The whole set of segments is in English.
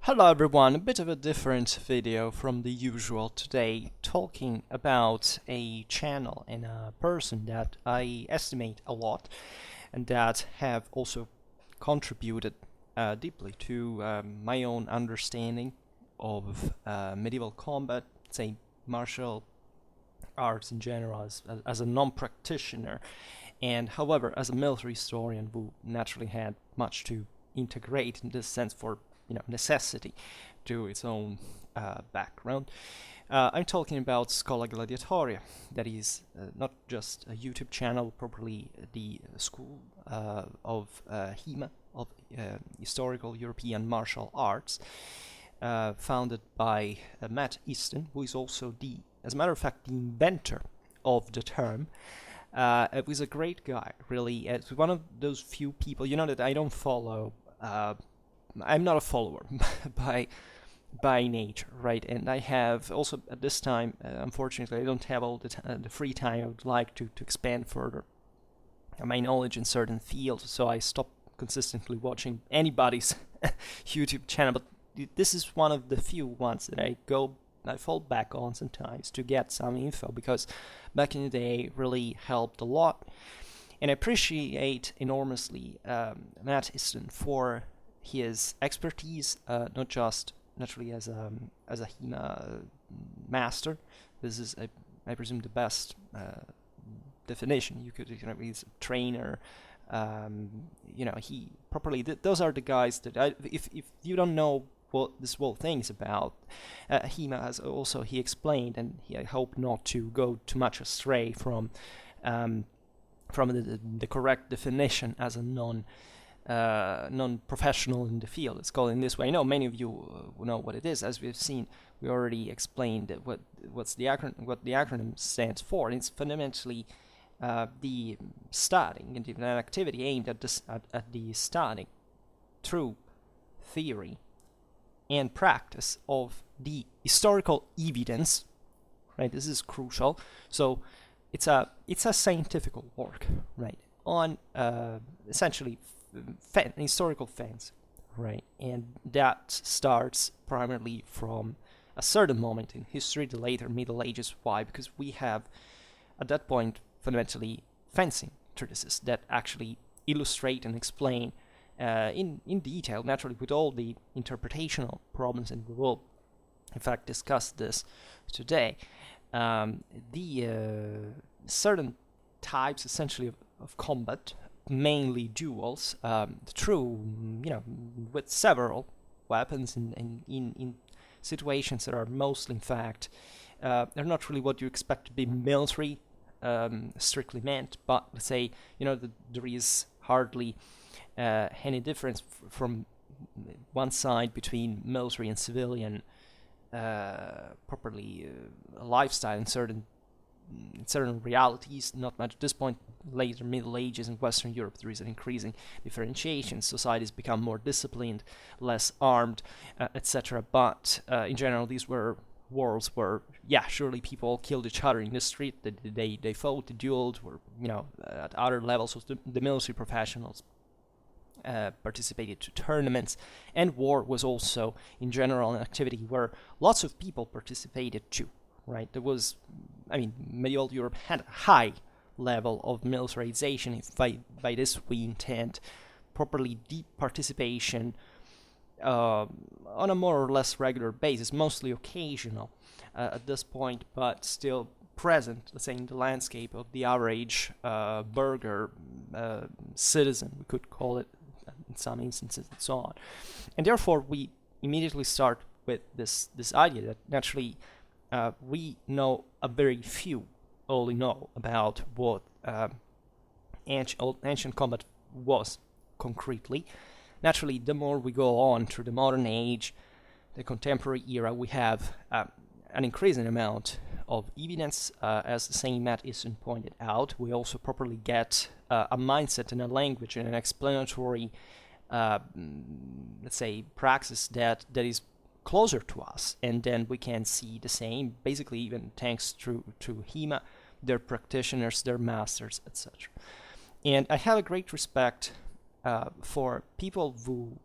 Hello everyone, a bit of a different video from the usual today, talking about a channel and a person that I estimate a lot and that have also contributed deeply to my own understanding of medieval combat, say martial arts in general as a non-practitioner, and however as a military historian who naturally had much to integrate in this sense for necessity to its own background. I'm talking about Scholagladiatoria, that is not just a YouTube channel, properly the school of Hema, of historical European martial arts, founded by Matt Easton, who is also as a matter of fact, the inventor of the term. It was a great guy, really. It's one of those few people, that I don't follow. I'm not a follower by nature, right? And I have also at this time, unfortunately, I don't have all the free time I would like to expand further my knowledge in certain fields. So I stopped consistently watching anybody's YouTube channel. But this is one of the few ones that I fall back on sometimes to get some info, because back in the day really helped a lot. And I appreciate enormously Matt Easton for his expertise, not just naturally as a Hema master. This is, I presume, the best definition you could. He's a trainer. He properly. Those are the guys that if you don't know what this whole thing is about, Hema has also he explained, and I hope not to go too much astray from the correct definition as a non-professional in the field. It's called in this way. I know many of you know what it is. As we've seen, we already explained what the acronym stands for. And it's fundamentally the studying and an activity aimed at the studying through theory and practice of the historical evidence. Right, this is crucial. So it's a scientific work, right, on essentially historical facts, right? And that starts primarily from a certain moment in history, the later Middle Ages. Why? Because we have, at that point, fundamentally fencing treatises that actually illustrate and explain in detail, naturally with all the interpretational problems, and we will, in fact, discuss this today. The certain types, essentially, of combat, mainly duels, through with several weapons in situations that are mostly, in fact, they're not really what you expect to be military, strictly meant, but let's say there is hardly any difference from one side between military and civilian properly lifestyle in certain realities. Not much at this point. Later Middle Ages in Western Europe, there is an increasing differentiation. Societies become more disciplined, less armed, etc. But in general, these were wars where, surely people killed each other in the street. They fought, they dueled, were at other levels. So the military professionals participated to tournaments, and war was also, in general, an activity where lots of people participated too. Right? There was, medieval Europe had a high level of militarization. If by this we intend properly deep participation on a more or less regular basis, mostly occasional at this point, but still present, let's say, in the landscape of the average burger citizen, we could call it in some instances, and so on. And therefore, we immediately start with this idea that naturally we know a very few only know about what ancient combat was concretely. Naturally, the more we go on through the modern age, the contemporary era, we have an increasing amount of evidence. As the same Matt Easton pointed out, we also properly get a mindset and a language and an explanatory, let's say, praxis that is closer to us, and then we can see the same, basically, even thanks to Hema, their practitioners, their masters, etc. And I have a great respect for people who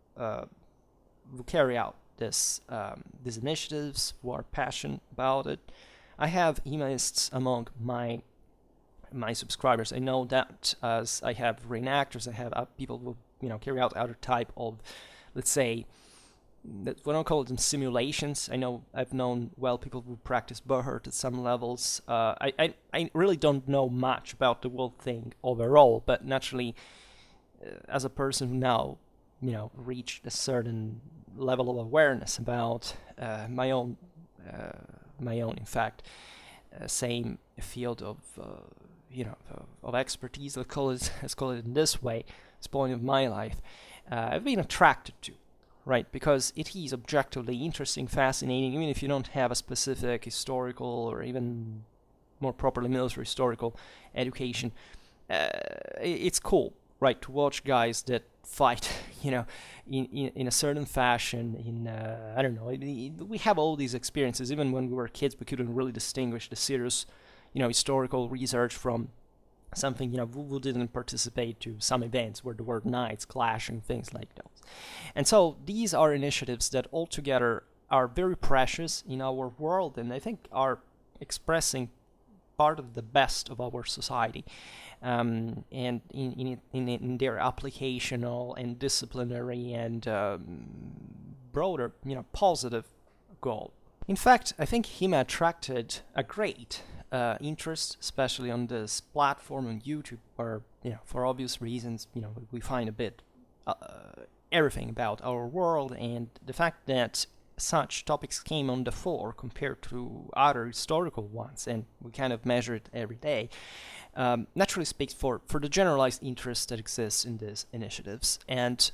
carry out these initiatives, who are passionate about it. I have Hemaists among my subscribers. I know that as I have reenactors, I have people who carry out other type of, let's say, we don't call them simulations. I've known people who practice Bohurt at some levels. I really don't know much about the whole thing overall, but naturally, as a person who now reached a certain level of awareness about my own in fact same field of of expertise, let's call it in this way, this point of my life, I've been attracted to, right? Because it is objectively interesting, fascinating, even if you don't have a specific historical or even more properly military historical education. It's cool, right, to watch guys that fight, in a certain fashion. I don't know. We have all these experiences. Even when we were kids, we couldn't really distinguish the serious, historical research from something, we didn't participate to some events where there were knights clashing, things like those. And so these are initiatives that altogether are very precious in our world, and I think are expressing part of the best of our society, and in their applicational and disciplinary and broader, positive goal. In fact, I think Hema attracted a great interest, especially on this platform on YouTube, where, for obvious reasons, we find a bit everything about our world, and the fact that such topics came on the fore compared to other historical ones, and we kind of measure it every day, naturally speaks for the generalized interest that exists in these initiatives. And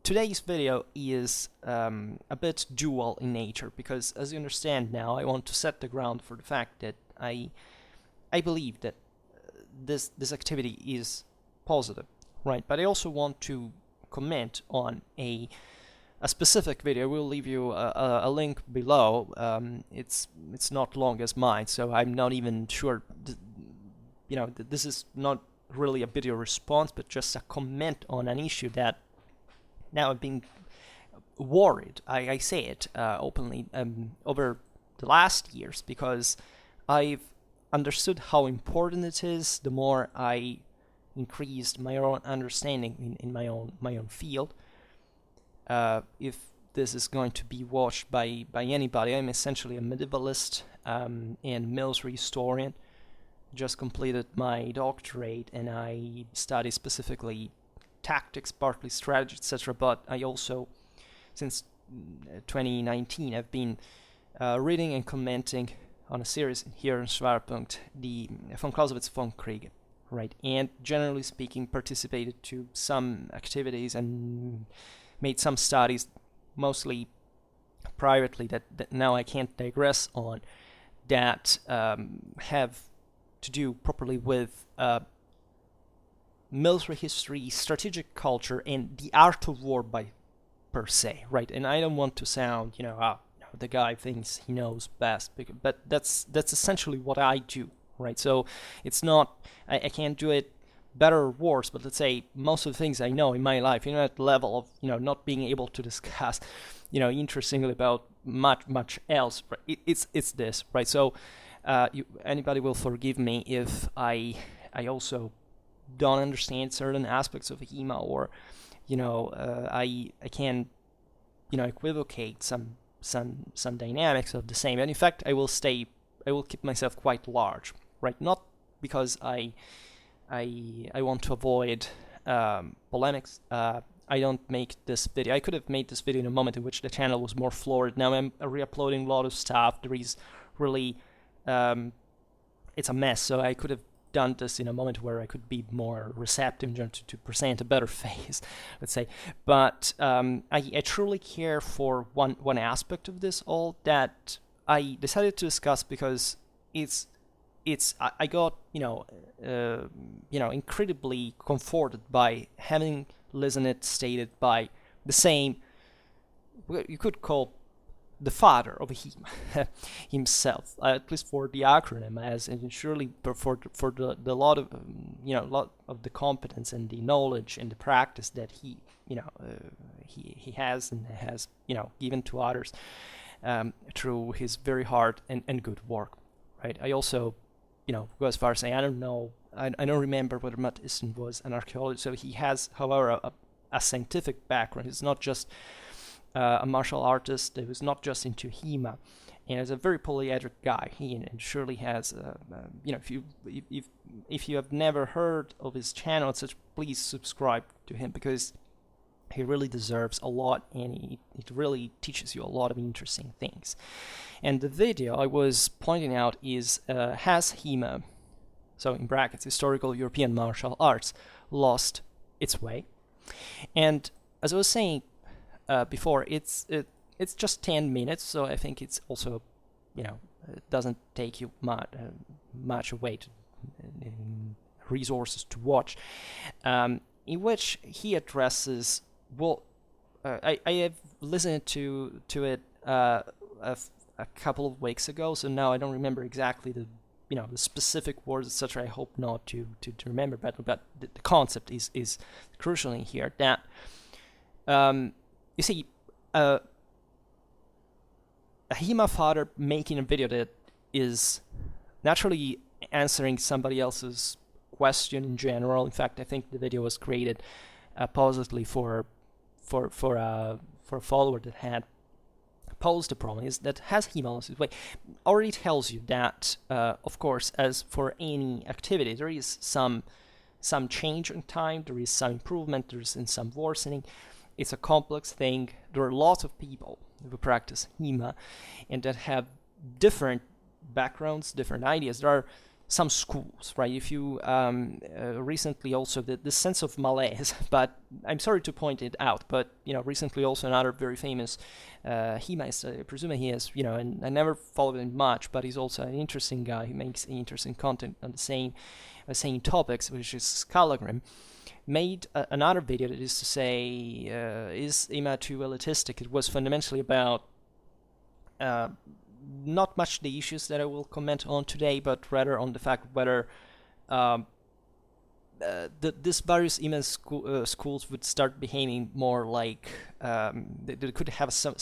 today's video is a bit dual in nature, because as you understand now, I want to set the ground for the fact that I believe that this activity is positive, right? But I also want to comment on a specific video. We'll leave you a link below. It's not long as mine, so I'm not even sure. This is not really a video response, but just a comment on an issue that now I've been worried. I say it openly over the last years, because I've understood how important it is. The more I increased my own understanding in my own field. If this is going to be watched by anybody, I'm essentially a medievalist and military historian. Just completed my doctorate, and I study specifically tactics, partly strategy, etc. But I also, since 2019, I've been reading and commenting on a series here in Schwerpunkt, the von Clausewitz von Krieg, right? And generally speaking, participated to some activities and made some studies, mostly privately, that now I can't digress on, that have to do properly with military history, strategic culture, and the art of war per se, right? And I don't want to sound, the guy thinks he knows best, but that's essentially what I do, right? So it's not, I can't do it better or worse, but let's say most of the things I know in my life, at the level of, not being able to discuss, interestingly about much else, right? It's this, right? So anybody will forgive me if I also don't understand certain aspects of Hema, or I can equivocate some dynamics of the same. And in fact, I will keep myself quite large, right? Not because I want to avoid polemics. I don't make this video. I could have made this video in a moment in which the channel was more florid. Now I'm re-uploading a lot of stuff. There is really it's a mess, so I could have done this in a moment where I could be more receptive to present a better face, let's say. But I truly care for one aspect of this all that I decided to discuss, because I got incredibly comforted by having listened it stated by the same, you could call the father of Hema himself, at least for the acronym, as and surely for the lot of lot of the competence and the knowledge and the practice that he has and has given to others through his very hard and good work, right? I also go as far as saying I don't know, I don't remember whether Matt Easton was an archaeologist, so he has, however, a scientific background. He's not just a martial artist. He was not just into Hema, and is a very polyedric guy. He and surely has, if you have never heard of his channel, etc., please subscribe to him, because he really deserves a lot, and it really teaches you a lot of interesting things. And the video I was pointing out is has Hema, so in brackets, historical European martial arts, lost its way? And as I was saying before, it's just 10 minutes, so I think it's also, it doesn't take you much away to resources to watch, in which he addresses, I have listened to it a couple of weeks ago, so now I don't remember exactly the specific words, etc. I hope not to remember, but the concept is crucial in here, that you see, a Hema father making a video that is naturally answering somebody else's question in general. In fact, I think the video was created supposedly for a follower that had posed the problem, is that has Hema lost its way, already tells you that, of course, as for any activity, there is some change in time, there is some improvement, there is some worsening. It's a complex thing. There are lots of people who practice Hema and that have different backgrounds, different ideas. There are some schools, right? If you recently also the sense of malaise, but I'm sorry to point it out, but recently also another very famous Hemaist, I presume he is, and I never followed him much, but he's also an interesting guy. He makes interesting content on the same topics, which is Scholagladiatoria. Made another video that is to say, is Hema too elitistic? It was fundamentally about not much the issues that I will comment on today, but rather on the fact whether these various Hema schools would start behaving more like they could have some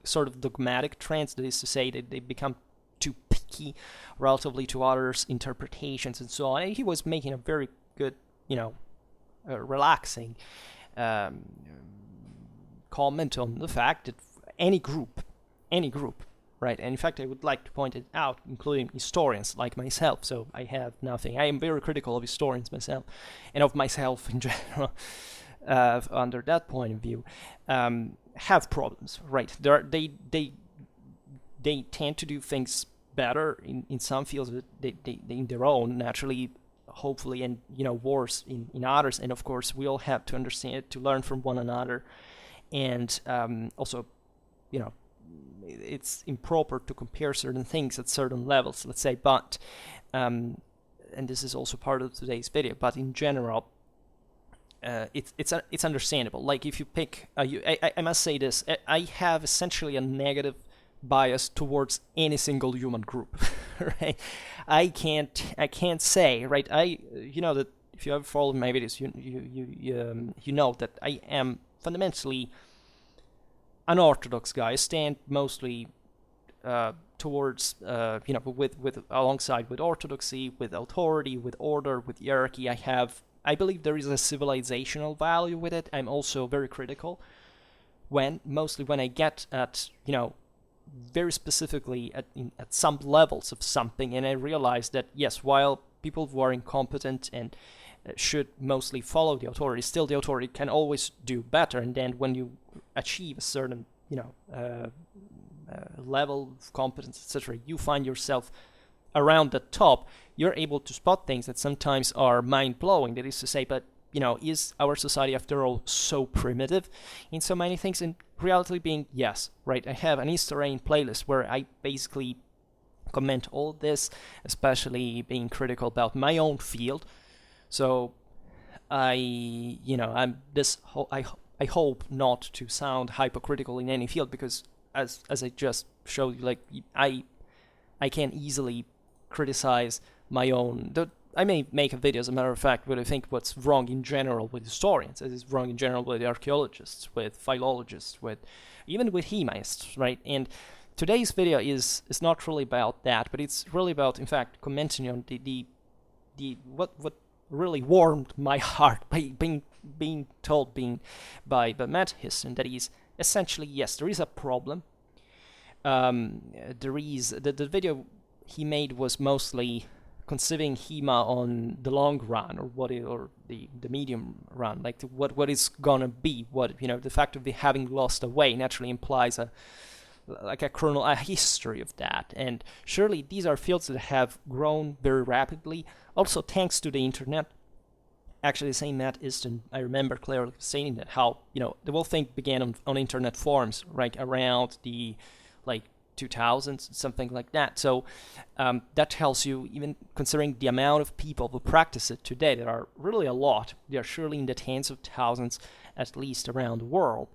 sort of dogmatic trends, that is to say that they become too picky relatively to others' interpretations and so on. And he was making a very good, relaxing comment on the fact that any group, right? And in fact, I would like to point it out, including historians like myself. So I have nothing. I am very critical of historians myself, and of myself in general. Under that point of view, have problems, right? They tend to do things better in some fields, but they in their own naturally, hopefully, and worse in others. And of course, we all have to understand it, to learn from one another, and also, it's improper to compare certain things at certain levels, let's say, but and this is also part of today's video, but in general, it's understandable. Like if you pick I must say this, I have essentially a negative bias towards any single human group. Right? I can't say, right, that if you ever followed my videos, you know that I am fundamentally an orthodox guy. I stand mostly towards with alongside with orthodoxy, with authority, with order, with hierarchy. I believe there is a civilizational value with it. I'm also very critical when I get at very specifically at some levels of something, and I realize that yes, while people who are incompetent and should mostly follow the authority, still the authority can always do better. And then when you achieve a certain level of competence, etc., you find yourself around the top. You're able to spot things that sometimes are mind-blowing. That is to say, but is our society after all so primitive in so many things? And reality being yes, right? I have an historian playlist where I basically comment all this, especially being critical about my own field. So I hope not to sound hypocritical in any field, because as I just showed you, like I can easily criticize my own. I may make a video, as a matter of fact, but I think what's wrong in general with historians, it is wrong in general with archaeologists, with philologists, with even with Hemaists, right? And today's video is not really about that, but it's really about, in fact, commenting on the what really warmed my heart by being told by Matt Histon, that is essentially, yes, there is a problem. There is the video he made was mostly conceiving Hema on the long run, or the medium run, like what is gonna be. What, the fact of having lost a way naturally implies a history of that. And surely these are fields that have grown very rapidly, also thanks to the internet. Actually, the same Matt Histon, I remember clearly saying that how the whole thing began on internet forums, right around the 2000s, something like that. So that tells you, even considering the amount of people who practice it today, there are really a lot. They are surely in the tens of thousands, at least around the world.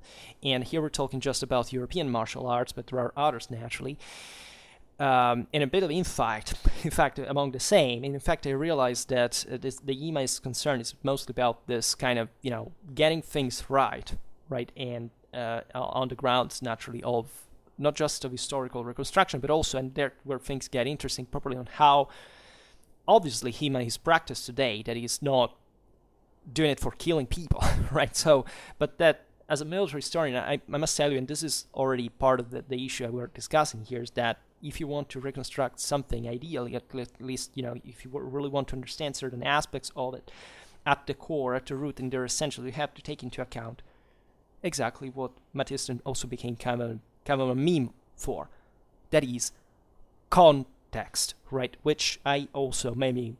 And here we're talking just about European martial arts, but there are others naturally. And a bit of in fact, among the same. And in fact, I realized that the Hema's concern is mostly about this kind of, getting things right, and on the grounds naturally of not just of historical reconstruction, but also, and there where things get interesting properly, on how obviously Hema is practiced today, that he's not doing it for killing people, right? So, but that as a military historian, I must tell you, and this is already part of the issue we're discussing here, is that if you want to reconstruct something, ideally, at least, if you really want to understand certain aspects of it at the core, at the root, and they're essential, you have to take into account exactly what Matt Histon also became kind of a meme for. That is context, right? Which I also maybe,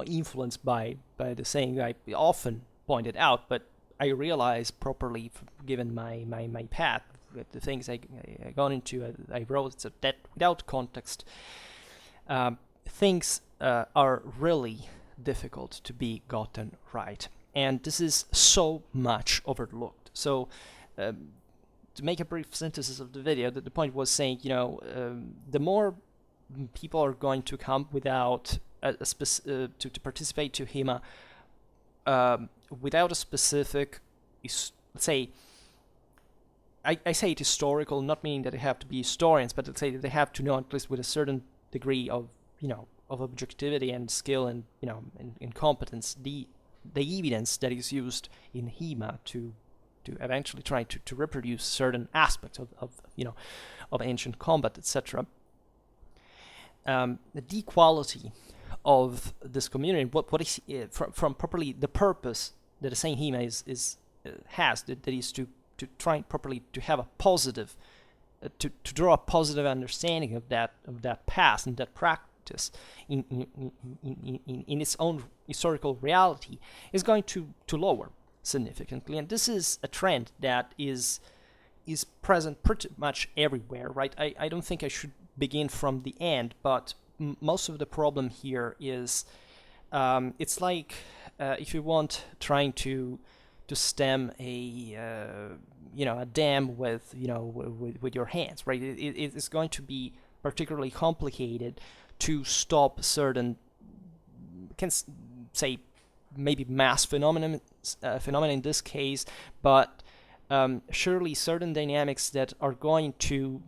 influenced by the saying I often pointed out, but I realize properly, given my path, the things I got into, I wrote, so that without context, things are really difficult to be gotten right. And this is so much overlooked. So to make a brief synthesis of the video, the point was saying, the more people are going to come without to participate to Hema without a specific, let's say, I say it historical, not meaning that they have to be historians, but let's say that they have to know, at least with a certain degree of, of objectivity and skill and, and competence, the evidence that is used in Hema to eventually try to reproduce certain aspects of ancient combat, etc. The quality of this community, what is from properly the purpose that the same Hema has, that is to try properly to have a positive, to draw a positive understanding of that past and that practice in its own historical reality, is going to lower significantly. And this is a trend that is present pretty much everywhere, right? I don't think I should begin from the end, but most of the problem here is it's like if you want trying to stem a dam with with your hands, right? It's going to be particularly complicated to stop certain, can say maybe mass phenomenon in this case, but surely certain dynamics that are going to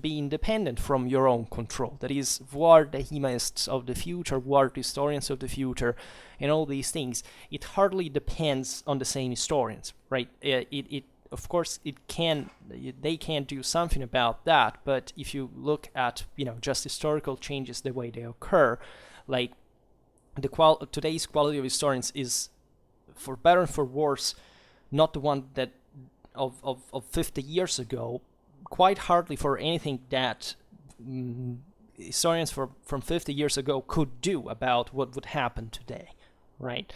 be independent from your own control. That is, who are the Hemaists of the future, who are the historians of the future, and all these things. It hardly depends on the same historians, right? It of course they can do something about that, but if you look at just historical changes, the way they occur, like today's quality of historians is, for better and for worse, not the one that of 50 years ago. Quite hardly for anything that historians from 50 years ago could do about what would happen today, right?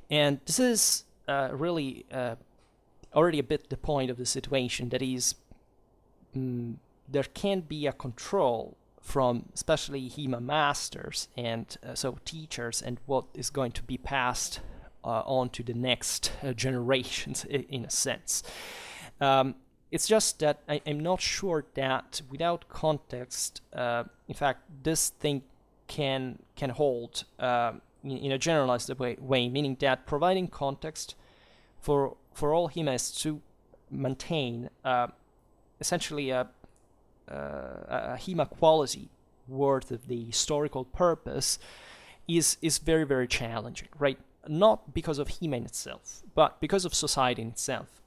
And this is really already a bit the point of the situation. That is, there can be a control from especially Hema masters and so teachers, and what is going to be passed on to the next generations, in a sense. It's just that I'm not sure that without context, in fact, this thing can hold in a generalized way, meaning that providing context for all Hema is to maintain essentially a Hema quality worth of the historical purpose is very, very challenging, right? Not because of Hema in itself, but because of society in itself.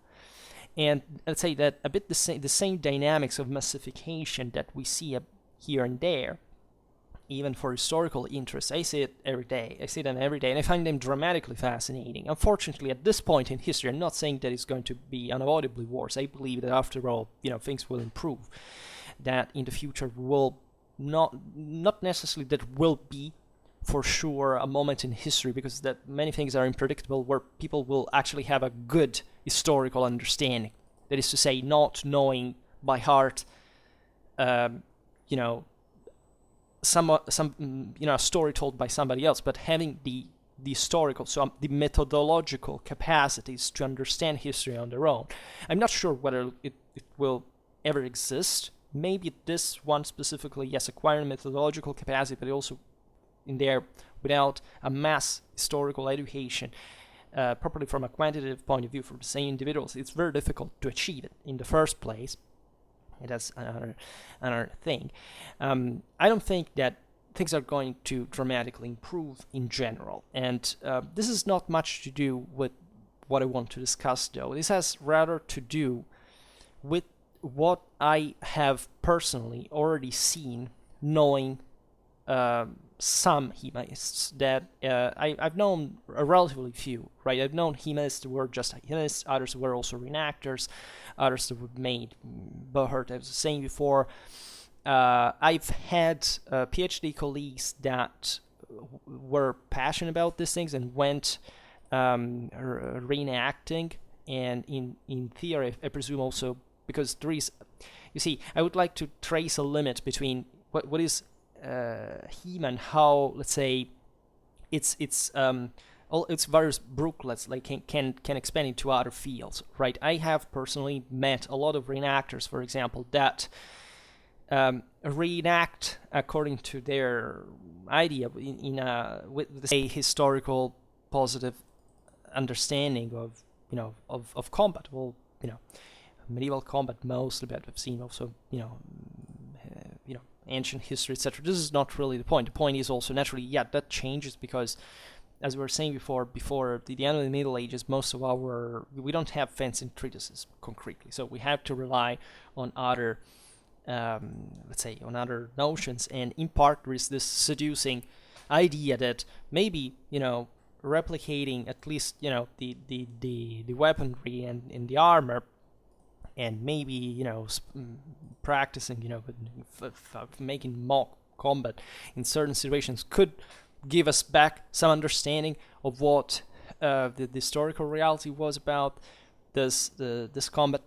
And let's say that a bit the same dynamics of massification that we see here and there, even for historical interests. I see it every day. I see them every day, and I find them dramatically fascinating. Unfortunately, at this point in history, I'm not saying that it's going to be unavoidably worse. I believe that after all, things will improve. That in the future will not necessarily that will be for sure a moment in history, because that many things are unpredictable, where people will actually have a good historical understanding. That is to say, not knowing by heart, some a story told by somebody else, but having the historical, so the methodological capacities to understand history on their own. I'm not sure whether it will ever exist. Maybe this one specifically, yes, acquiring methodological capacity, but also in there without a mass historical education, properly from a quantitative point of view for the same individuals, it's very difficult to achieve it in the first place. That's another thing. I don't think that things are going to dramatically improve in general, and this is not much to do with what I want to discuss, though. This has rather to do with what I have personally already seen, knowing some Hemaists that I've known a relatively few, right? I've known Hemaists who were just Hemaists, others who were also reenactors, others that were made Bohert, I was saying before. I've had PhD colleagues that were passionate about these things and went reenacting, and in theory, I presume also, because there is, you see, I would like to trace a limit between what is Hema and how, let's say, all its various brooklets can expand into other fields, right? I have personally met a lot of reenactors, for example, that reenact according to their idea with a historical positive understanding of combat. Well, medieval combat mostly, but we've seen also ancient history, etc. This is not really the point. The point is also naturally, that changes because, as we were saying before the end of the Middle Ages, we don't have fencing treatises concretely, so we have to rely on other, on other notions, and in part there is this seducing idea that maybe replicating at least the weaponry and the armor, and maybe practicing making mock combat in certain situations could give us back some understanding of what the historical reality was about this combat.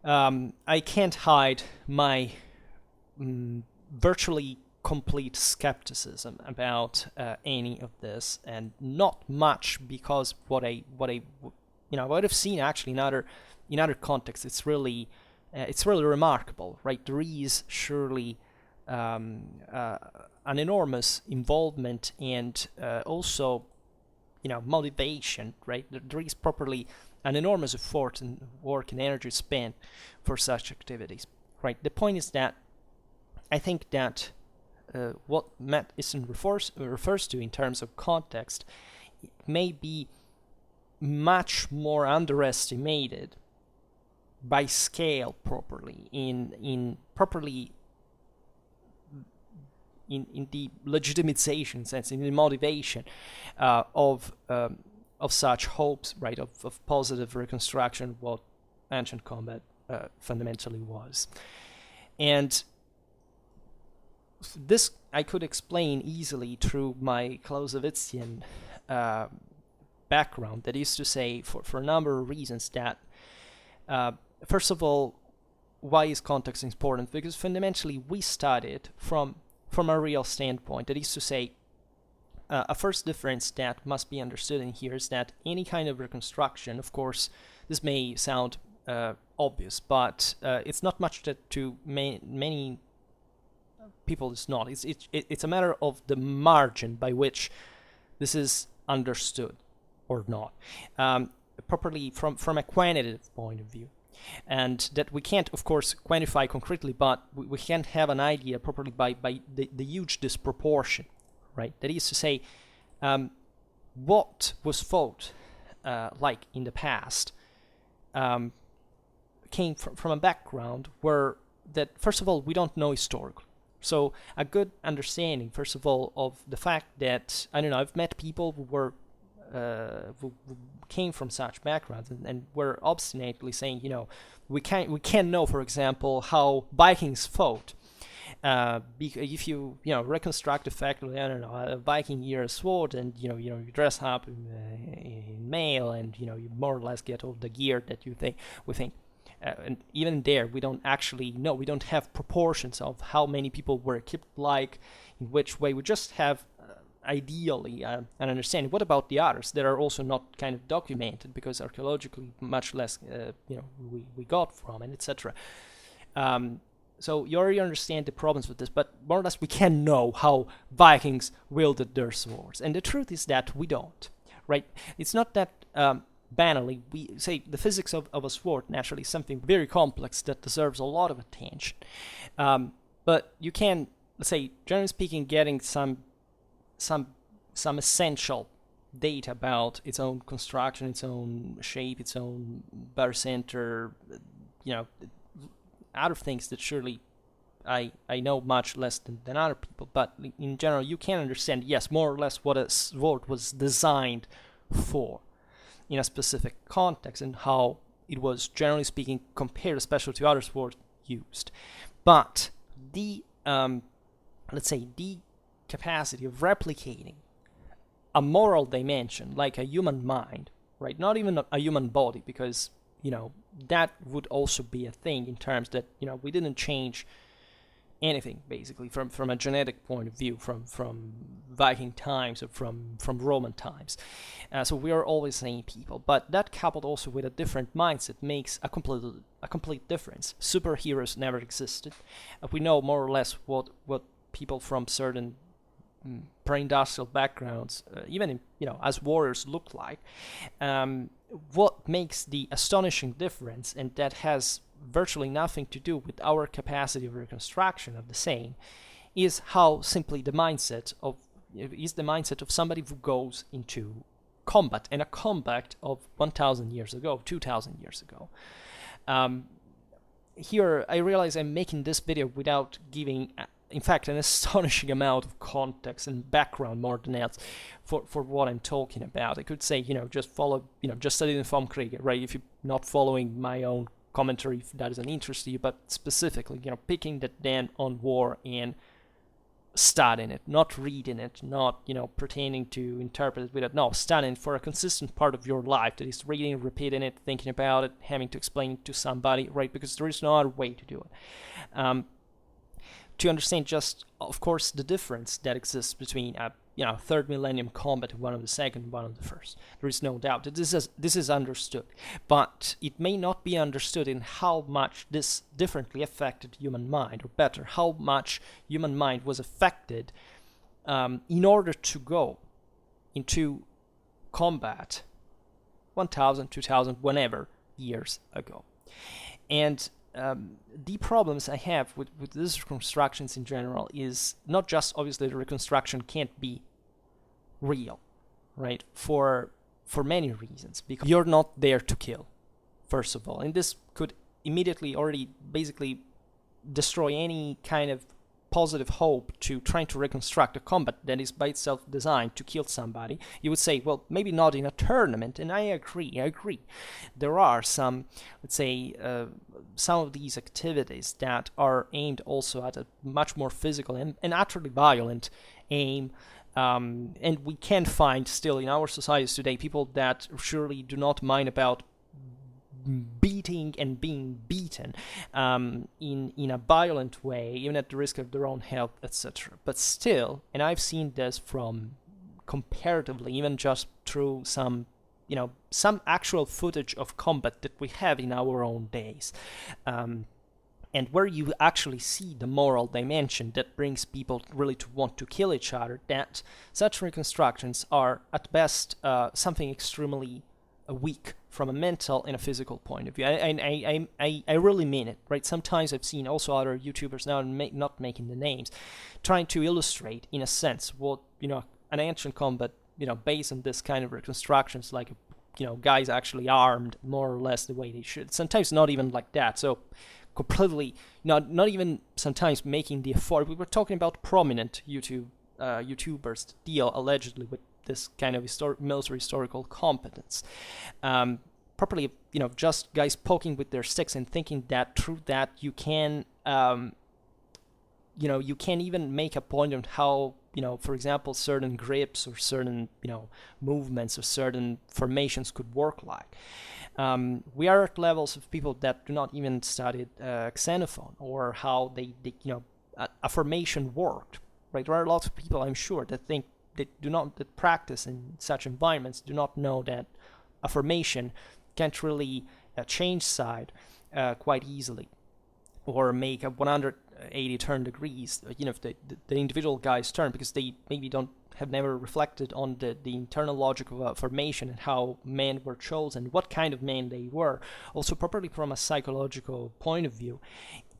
I can't hide my virtually complete skepticism about any of this, and not much because what I've seen actually in other contexts, it's really remarkable, right? There is surely an enormous involvement and also motivation, right? There is properly an enormous effort and work and energy spent for such activities, right? The point is that I think that what Matt Easton refers to in terms of context may be much more underestimated by scale properly in the legitimization sense, in the motivation of such hopes, right, of positive reconstruction of what ancient combat fundamentally was. And this I could explain easily through my Clausewitzian background, that is to say, for a number of reasons. That first of all, why is context important? Because fundamentally we study it from a real standpoint. That is to say, a first difference that must be understood in here is that any kind of reconstruction, of course, this may sound obvious, but it's not much that to many people it's not. It's a matter of the margin by which this is understood or not, properly from a quantitative point of view. And that we can't, of course, quantify concretely, but we can have an idea properly by the huge disproportion, right? That is to say, what was thought like in the past came from a background where that, first of all, we don't know historically. So a good understanding, first of all, of the fact that, I don't know, I've met people who were who came from such backgrounds and were obstinately saying, we can't know, for example, how Vikings fought. If you reconstruct effectively, I don't know, a Viking year sword, and you dress up in mail, and you more or less get all the gear that we think. And even there, we don't actually know. We don't have proportions of how many people were equipped, like in which way. We just have ideally an understanding. What about the others that are also not kind of documented, because archaeologically much less we got from, and etc. So you already understand the problems with this, but more or less we can know how Vikings wielded their swords, and the truth is that we don't, right? It's not that banally we say the physics of a sword naturally is something very complex that deserves a lot of attention, but you can, let's say, generally speaking, getting some essential data about its own construction, its own shape, its own barycenter, other things that surely I know much less than other people, but in general you can understand, yes, more or less what a sword was designed for in a specific context, and how it was, generally speaking, compared especially to other swords used. But the let's say the capacity of replicating a moral dimension like a human mind, right? Not even a human body, because that would also be a thing in terms that we didn't change anything basically from a genetic point of view from Viking times or from Roman times. So we are always same people, but that coupled also with a different mindset makes a complete difference. Superheroes never existed. We know more or less what people from certain pre-industrial backgrounds, even as warriors, look like. What makes the astonishing difference, and that has virtually nothing to do with our capacity of reconstruction of the same, is how simply the mindset of somebody who goes into combat, and a combat of 1,000 years ago, 2,000 years ago. Here I realize I'm making this video without giving in fact an astonishing amount of context and background more than else for what I'm talking about. I could say, just follow, just study the Vom Krieg, right? If you're not following my own commentary, if that doesn't interest you, but specifically, picking that then on war and studying it, not reading it, not, pretending to interpret it with it. No, studying for a consistent part of your life, that is reading, repeating it, thinking about it, having to explain it to somebody, right? Because there is no other way to do it. To understand just, of course, the difference that exists between a third millennium combat, one of the second, one of the first. There is no doubt that this is understood, but it may not be understood in how much this differently affected human mind, or better, how much human mind was affected in order to go into combat 1,000, 2,000, whenever years ago. And the problems I have with these reconstructions in general is not just, obviously, the reconstruction can't be real, right? For many reasons, because you're not there to kill, first of all, and this could immediately already basically destroy any kind of positive hope to trying to reconstruct a combat that is by itself designed to kill somebody. You would say, well, maybe not in a tournament, and I agree. There are some, let's say, some of these activities that are aimed also at a much more physical and utterly violent aim, and we can find still in our societies today people that surely do not mind about beating and being beaten in a violent way, even at the risk of their own health, etc. But still, and I've seen this from comparatively, even just through some actual footage of combat that we have in our own days. And where you actually see the moral dimension that brings people really to want to kill each other, that such reconstructions are at best something extremely weak from a mental and a physical point of view. I really mean it, right? Sometimes I've seen also other YouTubers, now not making the names, trying to illustrate, in a sense, what, an ancient combat, based on this kind of reconstructions, like, guys actually armed more or less the way they should. Sometimes not even like that. So completely, not even sometimes making the effort. We were talking about prominent YouTubers deal allegedly with this kind of military historical competence. Properly, just guys poking with their sticks and thinking that through that you can, you can even make a point on how, for example, certain grips or certain, movements or certain formations could work like. We are at levels of people that do not even study Xenophon or how they a formation worked, right? There are lots of people, I'm sure, that think that practice in such environments do not know that a formation can't really change side quite easily or make a 180 turn degrees, if the individual guys turn, because they maybe have never reflected on the internal logic of a formation and how men were chosen, what kind of men they were, also properly from a psychological point of view.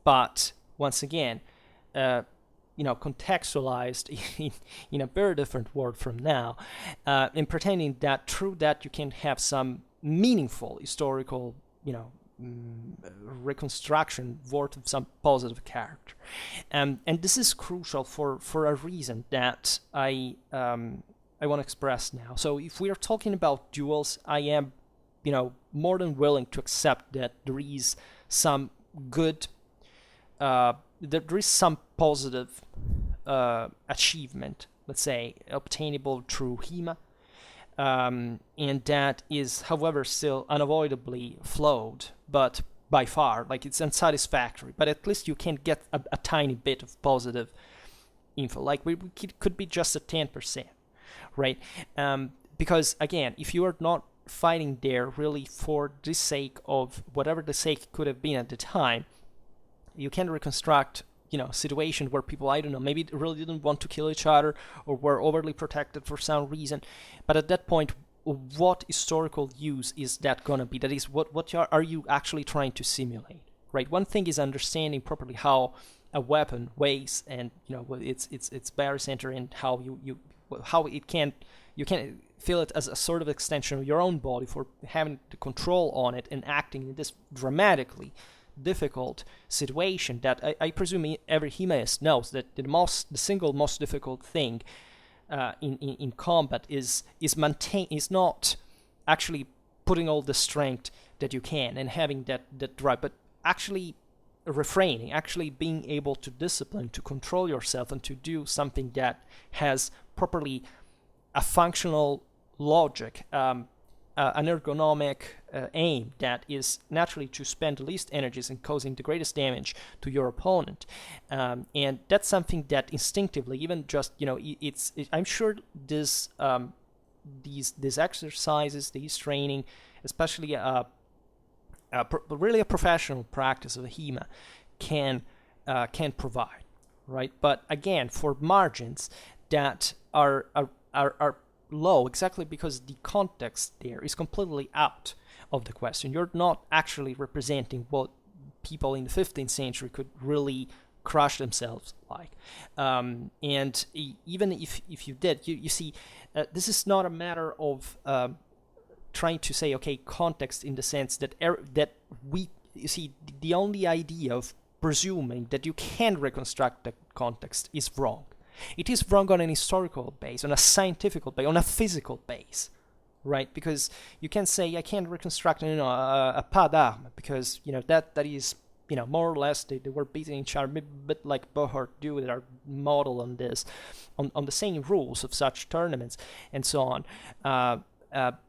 But once again, contextualized in a very different world from now, and pretending that through that you can have some meaningful historical, reconstruction worth of some positive character. And this is crucial for a reason that I want to express now. So if we are talking about duels, I am, more than willing to accept that there is some good, there is some positive achievement, let's say, obtainable through Hema. And that is, however, still unavoidably flawed, but by far, like, it's unsatisfactory. But at least you can get a tiny bit of positive info. Like, we could be just at 10%, right? Because, again, if you are not fighting there really for the sake of whatever the sake could have been at the time, you can reconstruct situation where people, I don't know, maybe really didn't want to kill each other or were overly protected for some reason. But at that point, what historical use is that gonna be? That is, what are you actually trying to simulate, right? One thing is understanding properly how a weapon weighs and its barycenter, and how how you can feel it as a sort of extension of your own body for having the control on it and acting in this dramatically difficult situation that I presume every Hemaist knows, that the single most difficult thing in combat is not actually putting all the strength that you can and having that drive, but actually refraining, actually being able to discipline, to control yourself, and to do something that has properly a functional logic, an ergonomic aim that is naturally to spend the least energies and causing the greatest damage to your opponent. And that's something that instinctively, even just, I'm sure these exercises, these training, especially really a professional practice of Hema can provide, right? But again, for margins that are low, exactly because the context there is completely out of the question. You're not actually representing what people in the 15th century could really crush themselves like. And even if you did, you see, this is not a matter of trying to say, okay, context in the sense that you see, the only idea of presuming that you can reconstruct the context is wrong. It is wrong on an historical base, on a scientific base, on a physical base, right? Because you can say, I can't reconstruct, a pas d'armes, because, that is, more or less they were beating each other, a bit like Bohart do, that are modeled on this, on the same rules of such tournaments, and so on.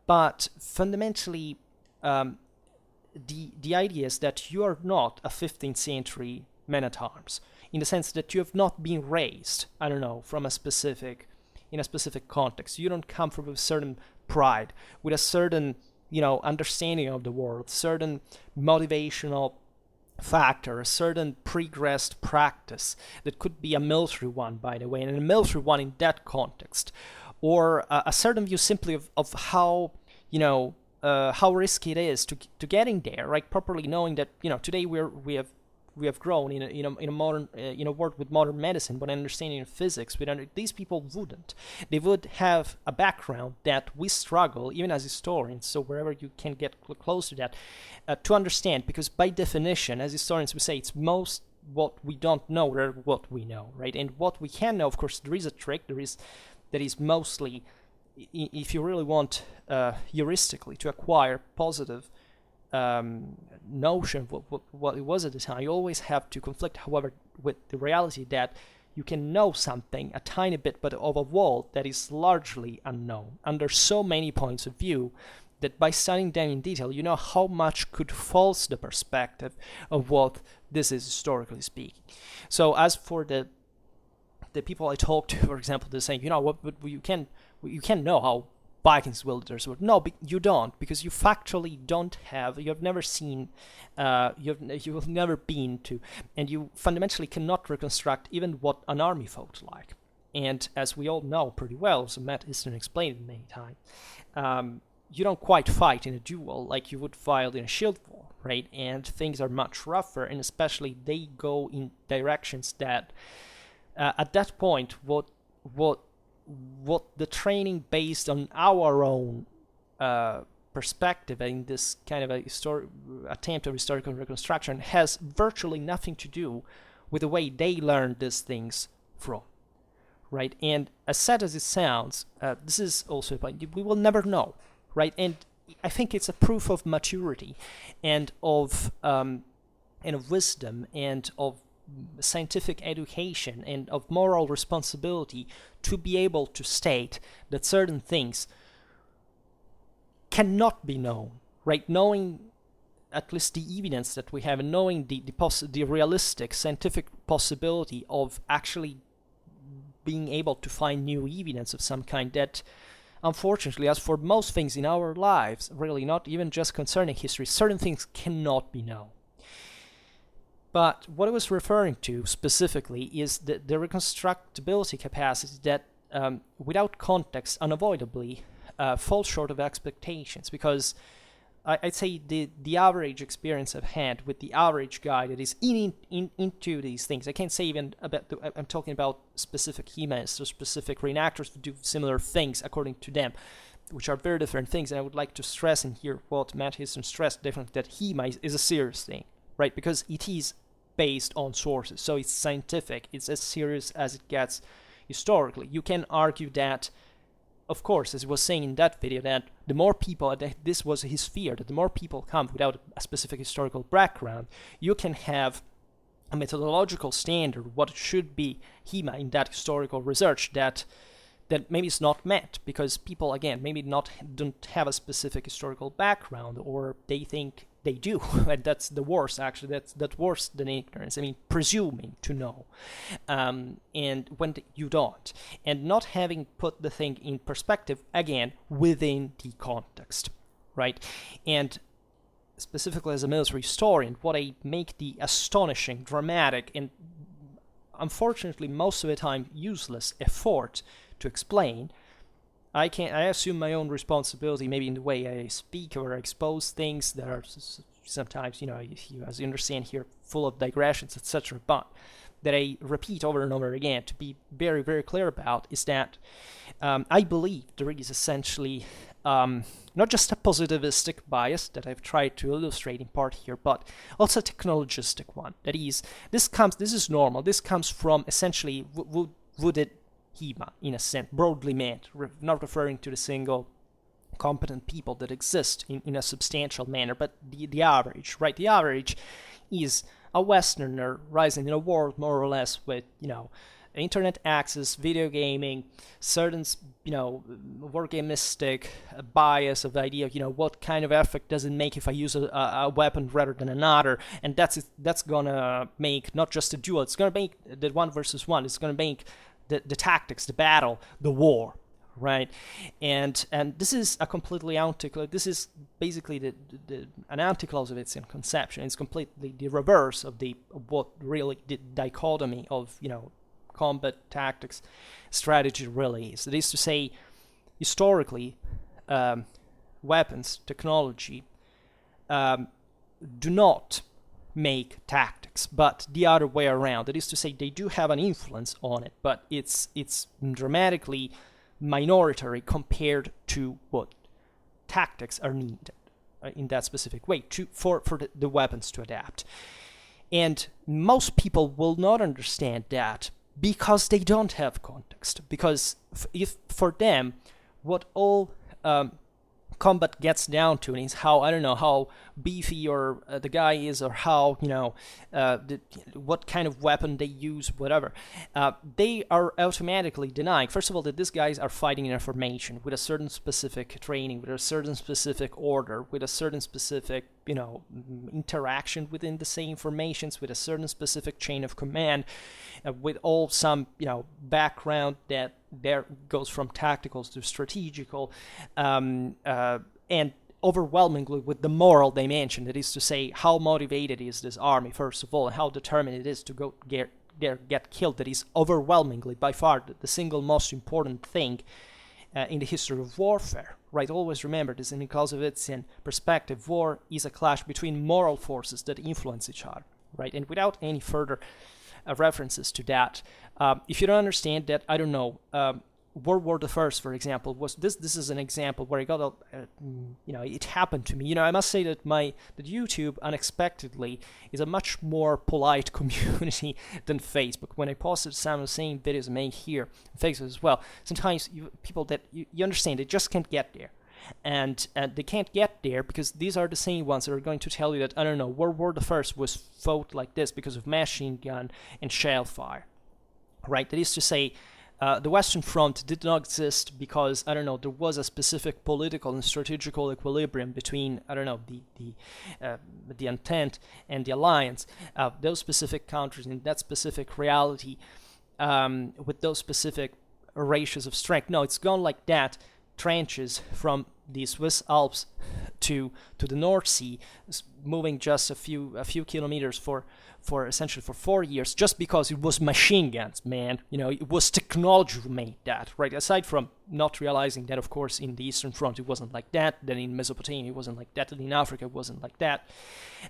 But fundamentally, the idea is that you are not a 15th century man-at-arms, in the sense that you have not been raised, I don't know, from a specific in a specific context. You don't come from a certain pride, with a certain, understanding of the world, certain motivational factor, a certain progressed practice that could be a military one, by the way, and a military one in that context, or a certain view simply of how how risky it is to getting there, right? Properly knowing that today we have grown in a modern in a world with modern medicine, but understanding of physics. These people wouldn't. They would have a background that we struggle, even as historians. So wherever you can get close to that, to understand, because by definition, as historians, we say it's most what we don't know rather than what we know, right? And what we can know, of course, there is a trick. That is mostly, if you really want heuristically to acquire positive notion of what it was at the time, you always have to conflict, however, with the reality that you can know something a tiny bit, but of a world that is largely unknown under so many points of view, that by studying them in detail, you know how much could false the perspective of what this is historically speaking. So as for the people I talk to, for example, they're saying, you can know how Vikings wielders would. No, you don't, because you factually don't have, you have never seen, you have never been to, and you fundamentally cannot reconstruct even what an army fought like. And as we all know pretty well, so Matt Easton explained it many times, you don't quite fight in a duel like you would fight in a shield war, right? And things are much rougher, and especially they go in directions that, at that point, what the training based on our own perspective in this kind of a attempt of historical reconstruction has virtually nothing to do with the way they learned these things from, right? And as sad as it sounds, this is also a point. We will never know, right? And I think it's a proof of maturity and of wisdom and of scientific education and of moral responsibility to be able to state that certain things cannot be known, right? Knowing at least the evidence that we have, and knowing the realistic scientific possibility of actually being able to find new evidence of some kind that, unfortunately, as for most things in our lives, really not even just concerning history, certain things cannot be known. But what I was referring to specifically is the reconstructability capacity that, without context, unavoidably falls short of expectations. Because I'd say the average experience I've had with the average guy that is into these things, I can't say even about, I'm talking about specific Hemas or specific reenactors who do similar things according to them, which are very different things. And I would like to stress in here what Matt Houston stressed differently, that Hema is a serious thing, right? Because it is based on sources, so it's scientific, it's as serious as it gets historically. You can argue that, of course, as I was saying in that video, that the more people, this was his fear, that the more people come without a specific historical background, you can have a methodological standard, what should be Hema in that historical research, that maybe it's not met, because people, again, maybe don't have a specific historical background, or they think they do, and that's the worst, actually. That's worse than ignorance. I mean, presuming to know, and when you don't, and not having put the thing in perspective, again, within the context, right? And specifically as a military historian, what I make the astonishing, dramatic, and unfortunately most of the time useless effort to explain, I assume my own responsibility, maybe in the way I speak or expose things that are sometimes, as you understand here, full of digressions, etc. But that I repeat over and over again to be very, very clear about is that I believe there is essentially not just a positivistic bias that I've tried to illustrate in part here, but also a technologistic one. That is, this is normal. This comes from essentially wooded Hema, in a sense, broadly meant, not referring to the single competent people that exist in a substantial manner, but the average, right? The average is a Westerner rising in a world more or less with, internet access, video gaming, certain, wargamistic bias of the idea of, what kind of effect does it make if I use a weapon rather than another, and that's gonna make not just a duel, it's gonna make the 1 versus 1, it's gonna make the tactics, the battle, the war, right? And this is a completely anti-clause. This is basically an anti-Clausewitz in conception. It's completely the reverse of what really the dichotomy of combat tactics strategy really is. That is to say, historically, weapons technology do not make tactics, but the other way around. That is to say, they do have an influence on it, but it's dramatically minority compared to what tactics are needed in that specific way for the weapons to adapt. And most people will not understand that because they don't have context. Because if for them, what all combat gets down to is how beefy or the guy is, or how what kind of weapon they use, whatever. They are automatically denying, first of all, that these guys are fighting in a formation with a certain specific training, with a certain specific order, with a certain specific interaction within the same formations, with a certain specific chain of command, with all some background that there goes from tactical to strategical, and overwhelmingly with the moral dimension. That is to say, how motivated is this army, first of all, and how determined it is to go get killed. That is overwhelmingly, by far, the single most important thing in the history of warfare. Right? Always remember this in a Clausewitzian perspective. War is a clash between moral forces that influence each other. Right? And without any further references to that, if you don't understand that, I don't know. World War I, for example, was this is an example where I got it happened to me. I must say that that YouTube unexpectedly is a much more polite community than Facebook. When I posted some of the same videos I made here on Facebook as well, sometimes people that you understand, they just can't get there. And they can't get there because these are the same ones that are going to tell you that, I don't know, World War I was fought like this because of machine gun and shell fire. Right? That is to say, the Western Front did not exist because, I don't know, there was a specific political and strategical equilibrium between, I don't know, the Entente and the Alliance, those specific countries in that specific reality, with those specific ratios of strength. No, it's gone like that. Trenches from the Swiss Alps to the North Sea, moving just a few kilometers for essentially for 4 years, just because it was machine guns, man. It was technology who made that, right? Aside from not realizing that, of course, in the Eastern Front it wasn't like that, then in Mesopotamia it wasn't like that, and in Africa it wasn't like that,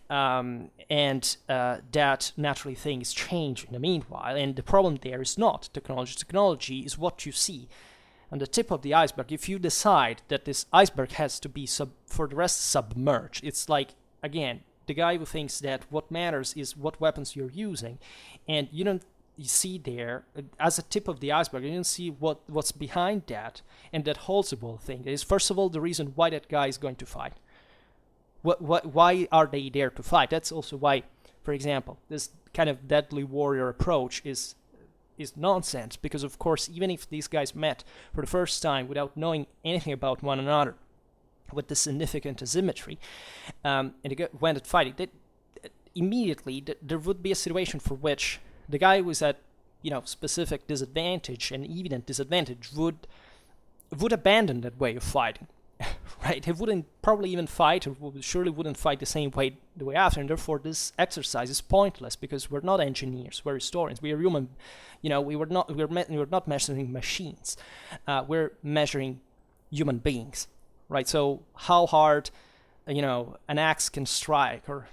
and that naturally things change in the meanwhile. And the problem there is not technology. Technology is what you see on the tip of the iceberg. If you decide that this iceberg has to be for the rest submerged, it's like, again, the guy who thinks that what matters is what weapons you're using, and you see there as a tip of the iceberg, you don't see what's behind that, and that holds the whole thing. That is, first of all, the reason why that guy is going to fight. Why are they there to fight? That's also why, for example, this kind of deadly warrior approach is nonsense, because of course, even if these guys met for the first time without knowing anything about one another, with the significant asymmetry, and they went at fighting, immediately there would be a situation for which the guy who is at specific disadvantage and evident disadvantage would abandon that way of fighting. Right? He wouldn't probably even fight, or surely wouldn't fight the way after, and therefore this exercise is pointless, because we're not engineers, we're historians, we are human. We're not measuring machines, we're measuring human beings, right? So how hard, an axe can strike, or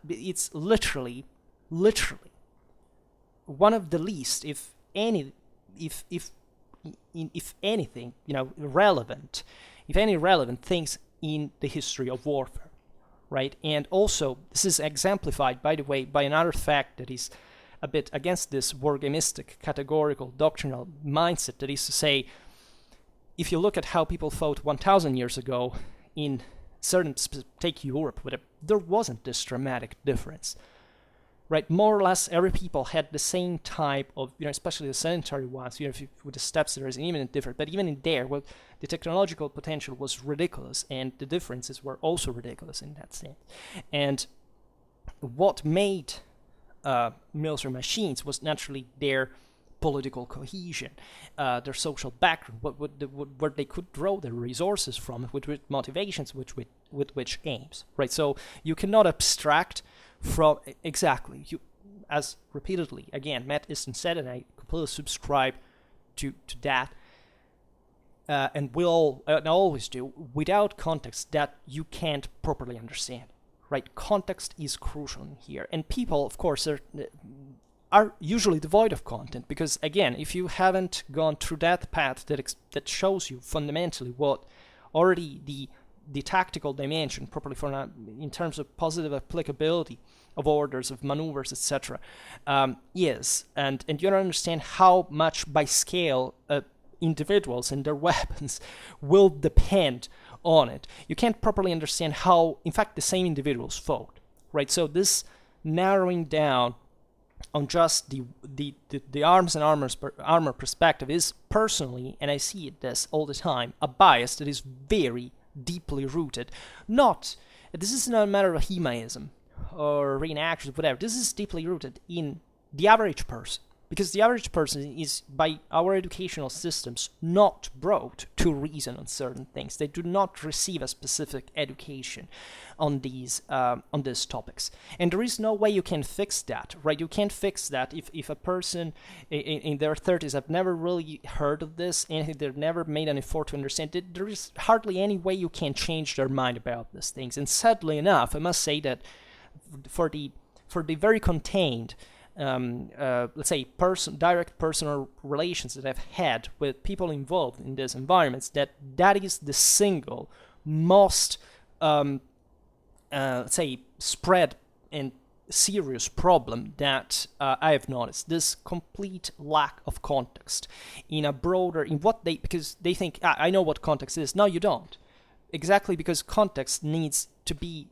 it's literally one of the least, if anything, relevant things in the history of warfare, right? And also, this is exemplified, by the way, by another fact that is a bit against this wargamistic, categorical, doctrinal mindset. That is to say, if you look at how people fought 1,000 years ago in certain, take Europe, there wasn't this dramatic difference. Right, more or less, every people had the same type of, especially the sedentary ones. With the steppes, there is an even different. But even in there, the technological potential was ridiculous, and the differences were also ridiculous in that sense. And what made military machines was naturally their political cohesion, their social background, where they could draw their resources from, with motivations, with which aims, right? So you cannot abstract from exactly, as repeatedly again Matt Easton said, and I completely subscribe to that, and I always do. Without context, that you can't properly understand, right? Context is crucial in here, and people, of course, are usually devoid of content, because again, if you haven't gone through that path that shows you fundamentally what already the tactical dimension properly in terms of positive applicability of orders, of maneuvers, etc., is, and you don't understand how much by scale individuals and their weapons will depend on it, you can't properly understand how, in fact, the same individuals fought, right? So this narrowing down on just the arms and armor perspective is personally, and I see it this all the time, a bias that is very deeply rooted. This is not a matter of Hemaism or reenactors, whatever. This is deeply rooted in the average person, because the average person is, by our educational systems, not brought to reason on certain things. They do not receive a specific education on these topics, and there is no way you can fix that, right? You can't fix that if a person in their 30s have never really heard of this, and they've never made an effort to understand it. There is hardly any way you can change their mind about these things. And sadly enough, I must say that for the very contained, let's say, direct personal relations that I've had with people involved in these environments, that is the single most, let's say, spread and serious problem that I have noticed. This complete lack of context in because they think, I know what context is. No, you don't. Exactly, because context needs to be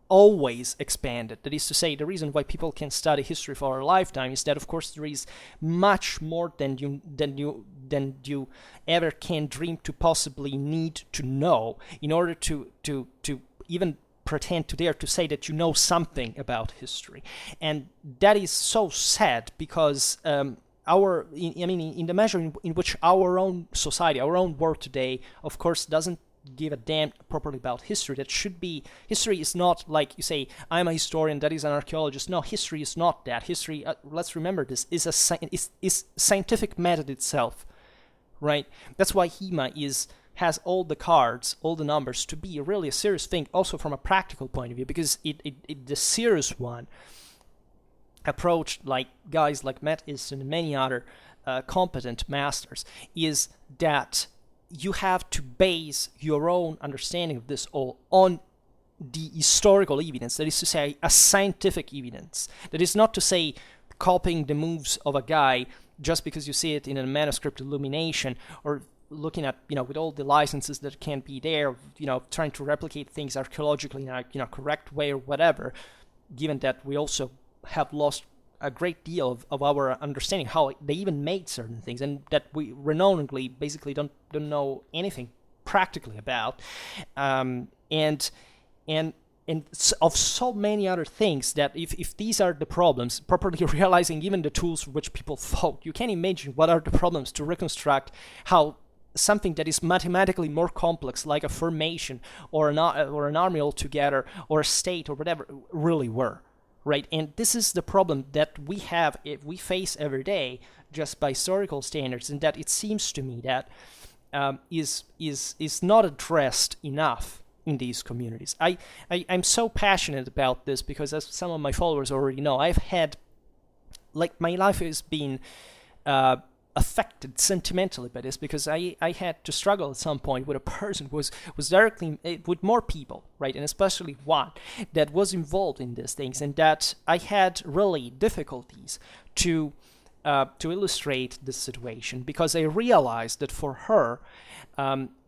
always expanded. That is to say, the reason why people can study history for a lifetime is that, of course, there is much more than you ever can dream to possibly need to know in order to even pretend to dare to say that you know something about history. And that is so sad, because in the measure in which our own society, our own world today, of course, doesn't give a damn properly about history. That should be, history is not like you say, I'm a historian, that is an archaeologist. No, history is not that. History, let's remember this, is scientific method itself, right? That's why Hema has all the cards, all the numbers, to be really a serious thing, also from a practical point of view, because the serious one approach, like guys like Matt Easton and many other competent masters, is that you have to base your own understanding of this all on the historical evidence. That is to say, a scientific evidence. That is not to say copying the moves of a guy just because you see it in a manuscript illumination, or looking at, with all the licenses that can be there, trying to replicate things archaeologically in a correct way or whatever, given that we also have lost a great deal of our understanding how they even made certain things, and that we renownedly basically don't know anything practically about, and of so many other things, that if these are the problems, properly realizing even the tools for which people fought, you can imagine what are the problems to reconstruct how something that is mathematically more complex, like a formation or an army altogether, or a state or whatever, really were. Right, and this is the problem that we face every day, just by historical standards, and that it seems to me that is not addressed enough in these communities. I'm so passionate about this because, as some of my followers already know, I've had, my life has been affected sentimentally by this, because I had to struggle at some point with a person who was directly with more people, right, and especially one that was involved in these things, and that I had really difficulties to illustrate this situation, because I realized that for her,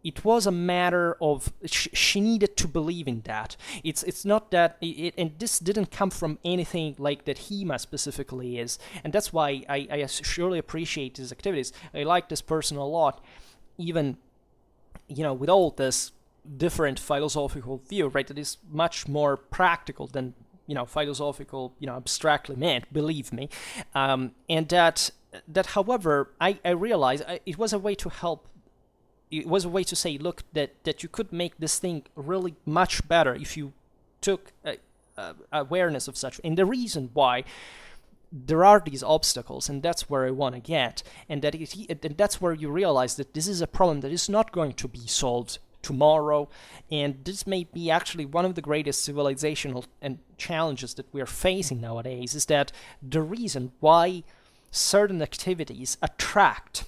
it was a matter of she needed to believe in that. It's not that and this didn't come from anything like that Hema specifically is, and that's why I surely appreciate his activities. I like this person a lot, even with all this different philosophical view, right? That is much more practical than philosophical, abstractly meant. Believe me, and that however, I realized it was a way to help. It was a way to say, look, that you could make this thing really much better if you took awareness of such. And the reason why there are these obstacles, and that's where I want to get, and that's where you realize that this is a problem that is not going to be solved tomorrow, and this may be actually one of the greatest civilizational and challenges that we are facing nowadays, is that the reason why certain activities attract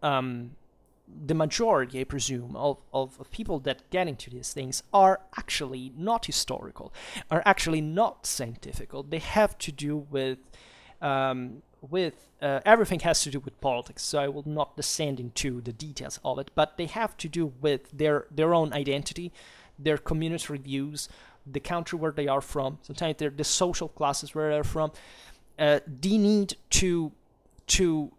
the majority, I presume, of people that get into these things are actually not historical, are actually not scientific. They have to do with everything has to do with politics, so I will not descend into the details of it, but they have to do with their own identity, their community views, the country where they are from, sometimes they're the social classes where they're from. They need to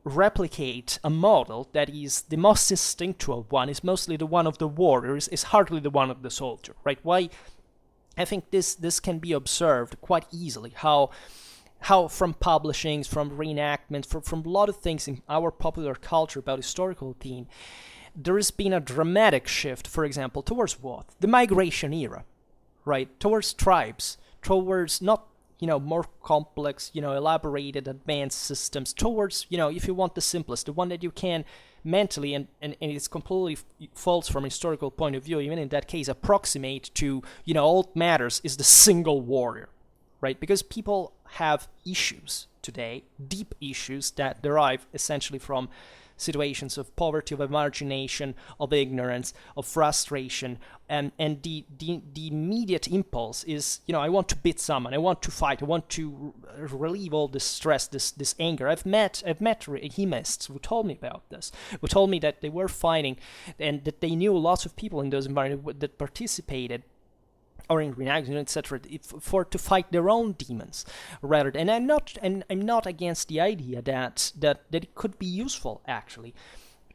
replicate a model that is the most instinctual one, is mostly the one of the warrior, is hardly the one of the soldier, right? Why? I think this can be observed quite easily, how from publishings, from reenactments, from a lot of things in our popular culture about historical theme, there has been a dramatic shift, for example, towards what? The migration era, right? Towards tribes, towards not, more complex, elaborated, advanced systems, towards, if you want the simplest, the one that you can mentally, and it's completely false from a historical point of view, even in that case, approximate to, all that matters is the single warrior, right? Because people have issues today, deep issues that derive essentially from situations of poverty, of margination, of ignorance, of frustration, and the immediate impulse is, I want to beat someone, I want to fight, I want to relieve all this stress, this anger. I've met Hemists who told me about this, who told me that they were fighting and that they knew lots of people in those environments that participated or in reenactment, etc., to fight their own demons, rather. And I'm not against the idea that it could be useful actually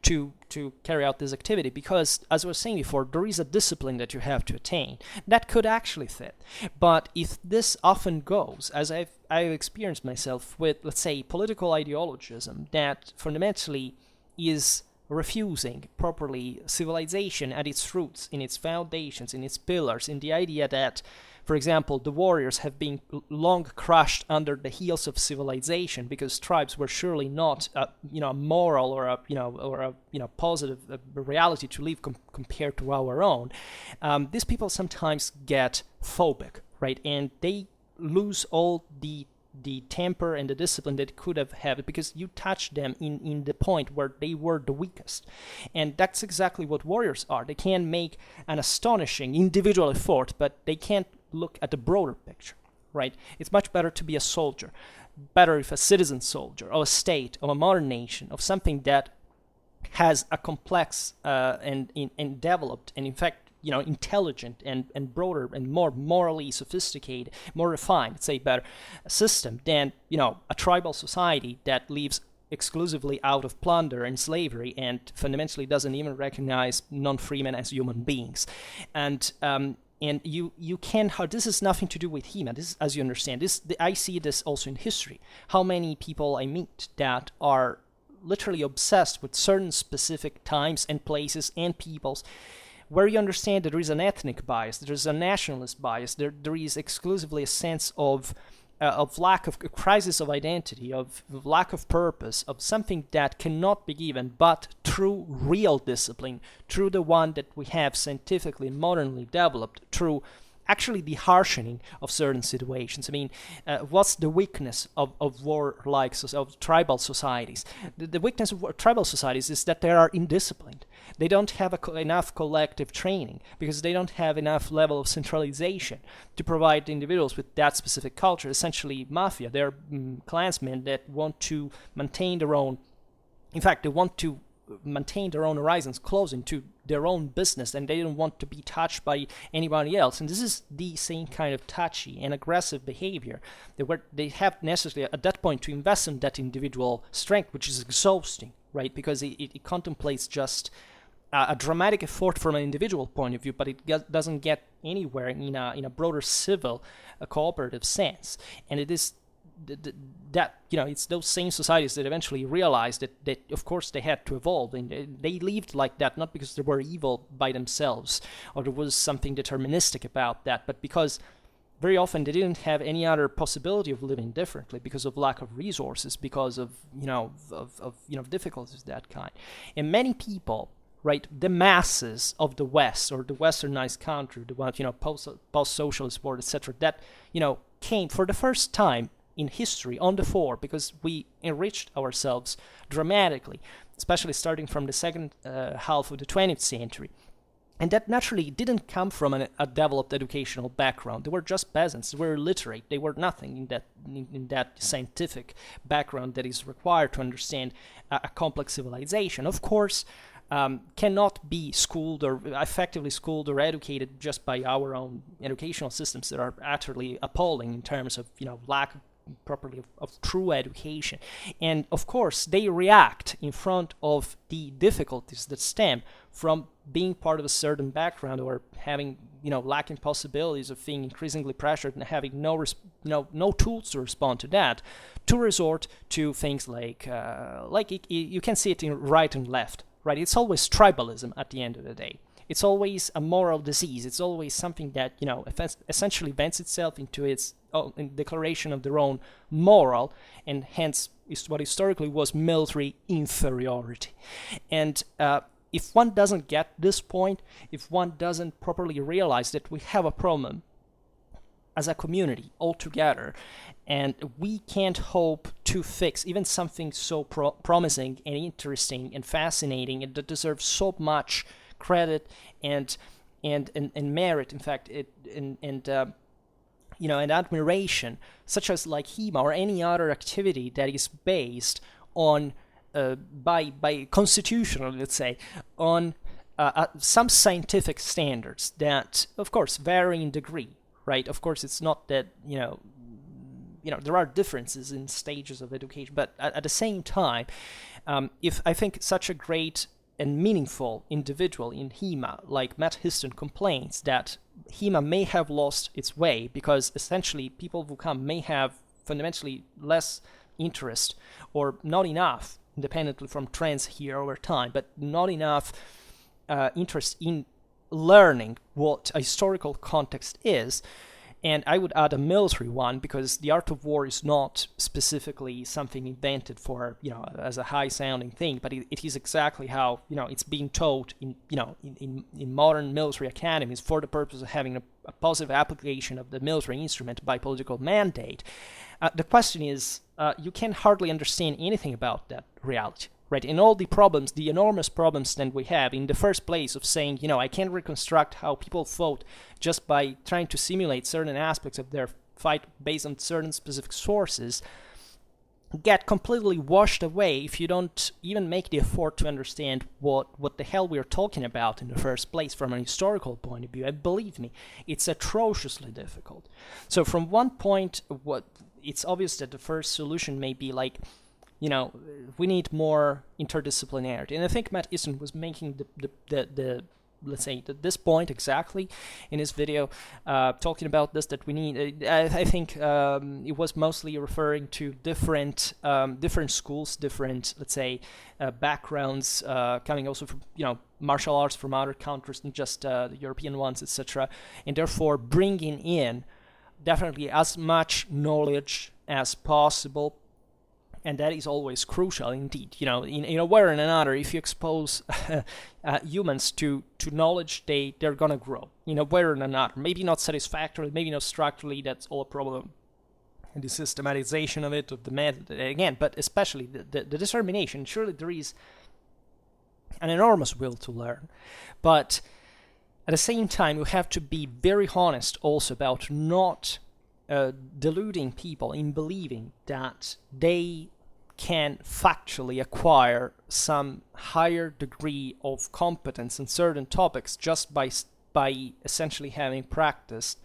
to carry out this activity, because, as I was saying before, there is a discipline that you have to attain that could actually fit. But if this often goes, as I've experienced myself with, let's say, political ideologism that fundamentally is refusing properly civilization at its roots, in its foundations, in its pillars, in the idea that, for example, the warriors have been long crushed under the heels of civilization because tribes were surely not, a moral or a positive reality to live compared to our own. These people sometimes get phobic, right, and they lose all the temper and the discipline that could have had, because you touched them in the point where they were the weakest. And that's exactly what warriors are. They can make an astonishing individual effort, but they can't look at the broader picture, right? It's much better to be a soldier, better if a citizen soldier of a state, of a modern nation, of something that has a complex and developed, and in fact, intelligent and broader and more morally sophisticated, more refined, say better, system than, a tribal society that lives exclusively out of plunder and slavery and fundamentally doesn't even recognize non-freemen as human beings. And you can, this is nothing to do with Hema. This is, as you understand, I see this also in history. How many people I meet that are literally obsessed with certain specific times and places and peoples, where you understand that there is an ethnic bias, there is a nationalist bias, there is exclusively a sense of lack of crisis of identity, of lack of purpose, of something that cannot be given but through real discipline, through the one that we have scientifically and modernly developed, through actually the harshening of certain situations. I mean, what's the weakness of warlike, of tribal societies? The weakness of tribal societies is that they are indisciplined. They don't have enough collective training because they don't have enough level of centralization to provide individuals with that specific culture. Essentially, mafia. They're clansmen that want to maintain their own. In fact, they want to maintain their own horizons close into their own business, and they don't want to be touched by anybody else. And this is the same kind of touchy and aggressive behavior. They have necessarily at that point to invest in that individual strength, which is exhausting, right? Because it contemplates just a dramatic effort from an individual point of view, but it doesn't get anywhere in a broader civil, cooperative sense. And it is that, it's those same societies that eventually realized that of course they had to evolve, and they lived like that, not because they were evil by themselves or there was something deterministic about that, but because very often they didn't have any other possibility of living differently because of lack of resources, because of difficulties of that kind. And many people, right, the masses of the West or the westernized country, the ones, post-socialist world, etc., that, came for the first time in history on the fore because we enriched ourselves dramatically, especially starting from the second half of the 20th century. And that naturally didn't come from a developed educational background. They were just peasants. They were illiterate. They were nothing in that scientific background that is required to understand a complex civilization. Of course, cannot be schooled or effectively schooled or educated just by our own educational systems that are utterly appalling in terms of lack properly of true education. And of course they react in front of the difficulties that stem from being part of a certain background or having lacking possibilities of being increasingly pressured and having no tools to respond to that, to resort to things like you can see it in right and left, right? It's always tribalism at the end of the day. It's always a moral disease. It's always something that essentially vents itself into its own declaration of their own moral, and hence is what historically was military inferiority. And if one doesn't get this point, if one doesn't properly realize that we have a problem as a community altogether, and we can't hope to fix even something so promising and interesting and fascinating and that deserves so much credit and merit, in fact, and admiration, such as like Hema or any other activity that is based on by constitutional, let's say, on some scientific standards that, of course, vary in degree, right? Of course, it's not that there are differences in stages of education, but at the same time, if I think such a great and meaningful individual in Hema, like Matt Histon, complains that Hema may have lost its way because essentially people who come may have fundamentally less interest or not enough, independently from trends here over time, but not enough interest in learning what a historical context is. And I would add a military one, because the art of war is not specifically something invented for, as a high-sounding thing, but it is exactly how, it's being taught in modern military academies for the purpose of having a positive application of the military instrument by political mandate. The question is, you can hardly understand anything about that reality. Right, and all the problems, the enormous problems that we have in the first place of saying, I can't reconstruct how people fought just by trying to simulate certain aspects of their fight based on certain specific sources, get completely washed away if you don't even make the effort to understand what the hell we're talking about in the first place from an historical point of view. And believe me, it's atrociously difficult. So from one point, it's obvious that the first solution may be like, we need more interdisciplinarity. And I think Matt Easton was making the let's say, this point exactly in his video, talking about this, that we need, I think it was mostly referring to different schools, different, let's say, backgrounds, coming also from, martial arts from other countries than just the European ones, etc. And therefore bringing in definitely as much knowledge as possible. And that is always crucial indeed. In a way or another, if you expose humans to knowledge, they're gonna grow. In a way or another, maybe not satisfactorily, maybe not structurally. That's all a problem. And the systematization of it, of the method again, but especially the determination. Surely there is an enormous will to learn, but at the same time, you have to be very honest also about not deluding people in believing that they can factually acquire some higher degree of competence in certain topics just by essentially having practiced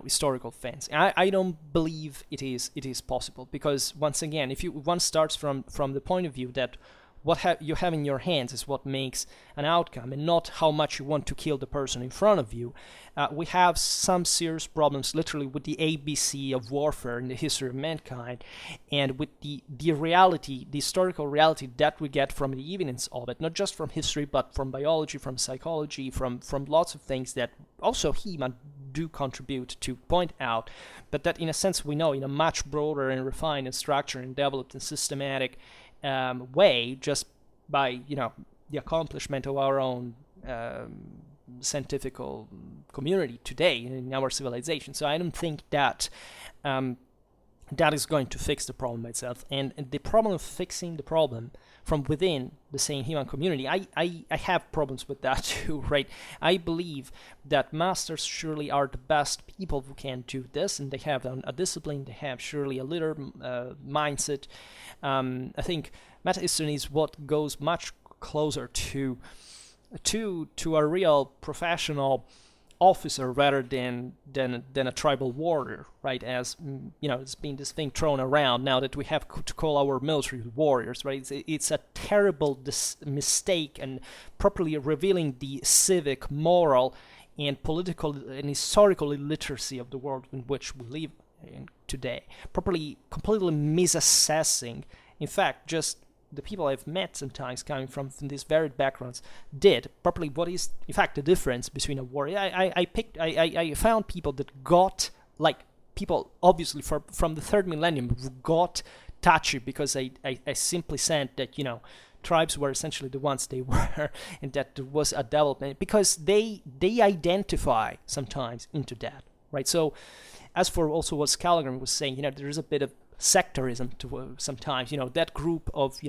historical things. I don't believe it is possible, because once again, if one starts from the point of view that what you have in your hands is what makes an outcome, and not how much you want to kill the person in front of you. We have some serious problems literally with the ABC of warfare in the history of mankind, and with the reality, the historical reality that we get from the evidence of it, not just from history, but from biology, from psychology, from lots of things that also Hema do contribute to point out, but that in a sense we know in a much broader and refined and structured and developed and systematic way, just by the accomplishment of our own scientific community today in our civilization. So I don't think that that is going to fix the problem by itself. And the problem of fixing the problem from within the same human community, I have problems with that too, right? I believe that masters surely are the best people who can do this, and they have a discipline, they have surely a leader mindset. I think Meta-Eastern is what goes much closer to a real professional officer rather than a tribal warrior, right? As it's been this thing thrown around now that we have to call our military warriors, right? It's a terrible mistake, and properly revealing the civic, moral, and political and historical illiteracy of the world in which we live in today. Properly, completely misassessing. In fact, just the people I've met sometimes coming from these varied backgrounds did properly what is in fact the difference between a warrior. I found people that got, like, people obviously from the third millennium who got touchy because I simply said that tribes were essentially the ones they were, and that there was a development because they identify sometimes into that, right? So as for also what Scholagladiatoria was saying, there is a bit of sectarism to sometimes, that group of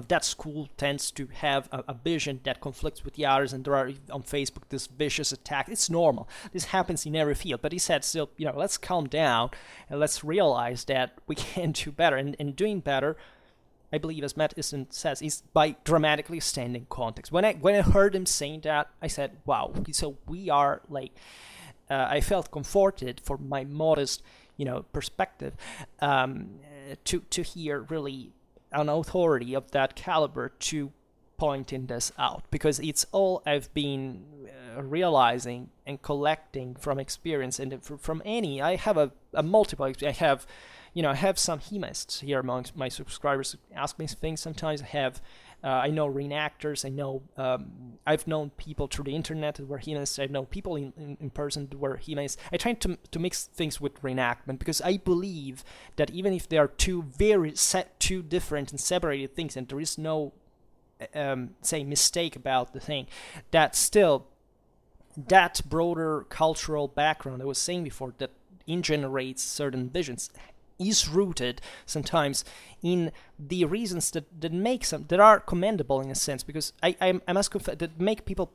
that school tends to have a vision that conflicts with the others, and there are on Facebook this vicious attack. It's normal. This happens in every field. But he said still, let's calm down and let's realize that we can do better. And doing better, I believe, as Matt Easton says, is by dramatically extending context. When I heard him saying that, I said, wow, so we are like, I felt comforted for my modest perspective to hear really an authority of that caliber to pointing this out, because it's all I've been realizing and collecting from experience and from any. I have a multiple. I have some Hemists here amongst my subscribers who ask me things sometimes. I know reenactors. I know I've known people through the internet who were Hemists. I know people in person who were Hemists. I try to mix things with reenactment because I believe that even if they are two different and separated things, and there is no say mistake about the thing, that still that broader cultural background I was saying before that generates certain visions is rooted sometimes in the reasons that make some that are commendable in a sense, because I must confess that make people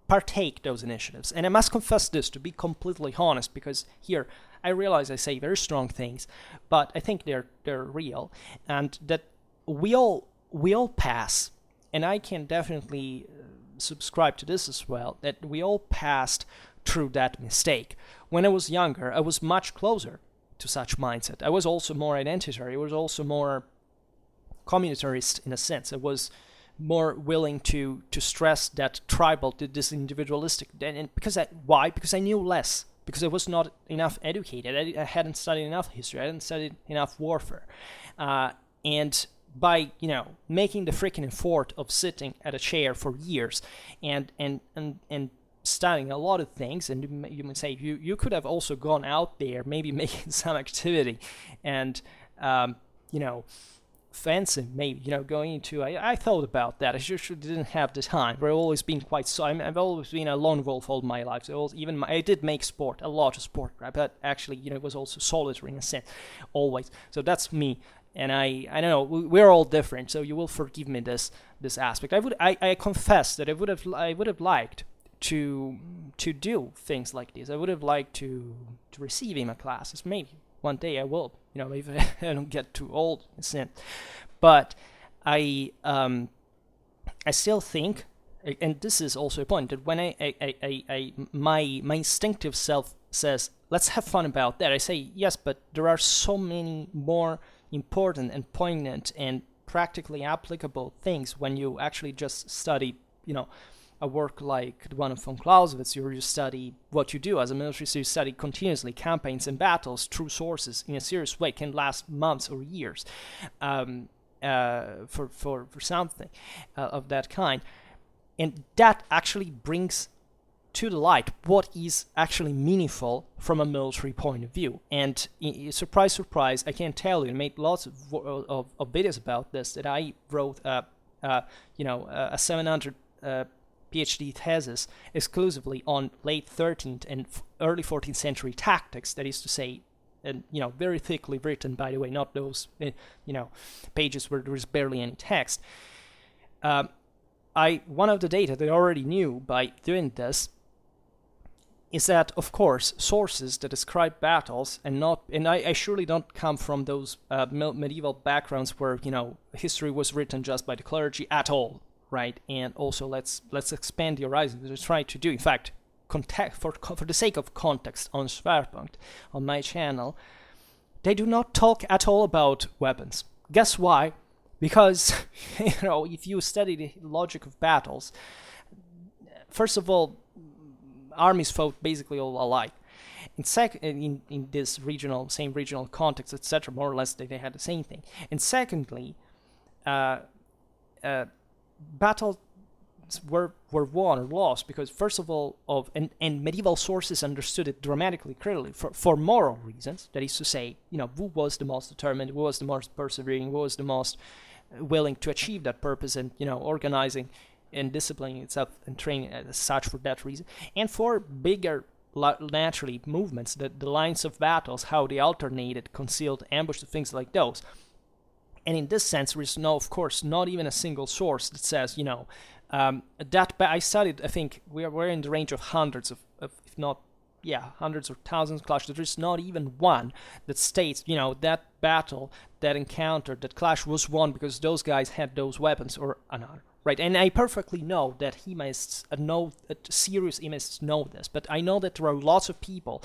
partake those initiatives. And I must confess this, to be completely honest, because here I realize I say very strong things, but I think they're real, and that we all pass, and I can definitely subscribe to this as well, that we all passed through that mistake. When I was younger, I was much closer to such mindset. I was also more identitary. I was also more communitarist in a sense. I was more willing to stress that tribal, this individualistic. And why? Because I knew less. Because I was not enough educated. I hadn't studied enough history. I hadn't studied enough warfare. And by making the freaking effort of sitting at a chair for years and studying a lot of things, and you might say you could have also gone out there, maybe making some activity, and fencing, maybe going into. I thought about that. I just didn't have the time. I've always been I've always been a lone wolf all my life. So I did make sport, a lot of sport, right? But actually, it was also solitary in a sense, always. So that's me. And I don't know, we're all different, so you will forgive me this aspect. I confess that I would have liked to do things like this. I would have liked to receive Hema classes. Maybe one day I will, if I don't get too old in a sense. But I still think, and this is also a point, that when my instinctive self says, let's have fun about that, I say, yes, but there are so many more important and poignant and practically applicable things when you actually just study, a work like the one of von Clausewitz. You study what you do as a military, so you study continuously campaigns and battles through sources in a serious way, can last months or years, for something of that kind. And that actually brings to the light what is actually meaningful from a military point of view. And surprise, surprise, I can tell you, I made lots of videos about this, that I wrote a 700 PhD thesis exclusively on late 13th and early 14th century tactics. That is to say, and very thickly written, by the way, not those pages where there is barely any text. One of the data that I already knew by doing this is that, of course, sources that describe battles, and I surely don't come from those medieval backgrounds where history was written just by the clergy at all, right? And also let's expand the horizon, which I try to do. In fact, for the sake of context, on Schwerpunkt, on my channel, they do not talk at all about weapons. Guess why? Because if you study the logic of battles, first of all, armies fought basically all alike. In this same regional context, etc., more or less, they had the same thing. And secondly, battles were won or lost because, first of all, and medieval sources understood it dramatically clearly for moral reasons. That is to say, who was the most determined, who was the most persevering, who was the most willing to achieve that purpose, and organizing and disciplining itself and training as such for that reason. And for bigger, naturally, movements, the lines of battles, how they alternated, concealed, ambushed, things like those. And in this sense, there is of course, not even a single source that says, I studied, I think we're in the range of hundreds of if not, hundreds or thousands of clashes. There is not even one that states, that battle, that encounter, that clash was won because those guys had those weapons or another. Right, and I perfectly know that serious Hemists know this, but I know that there are lots of people,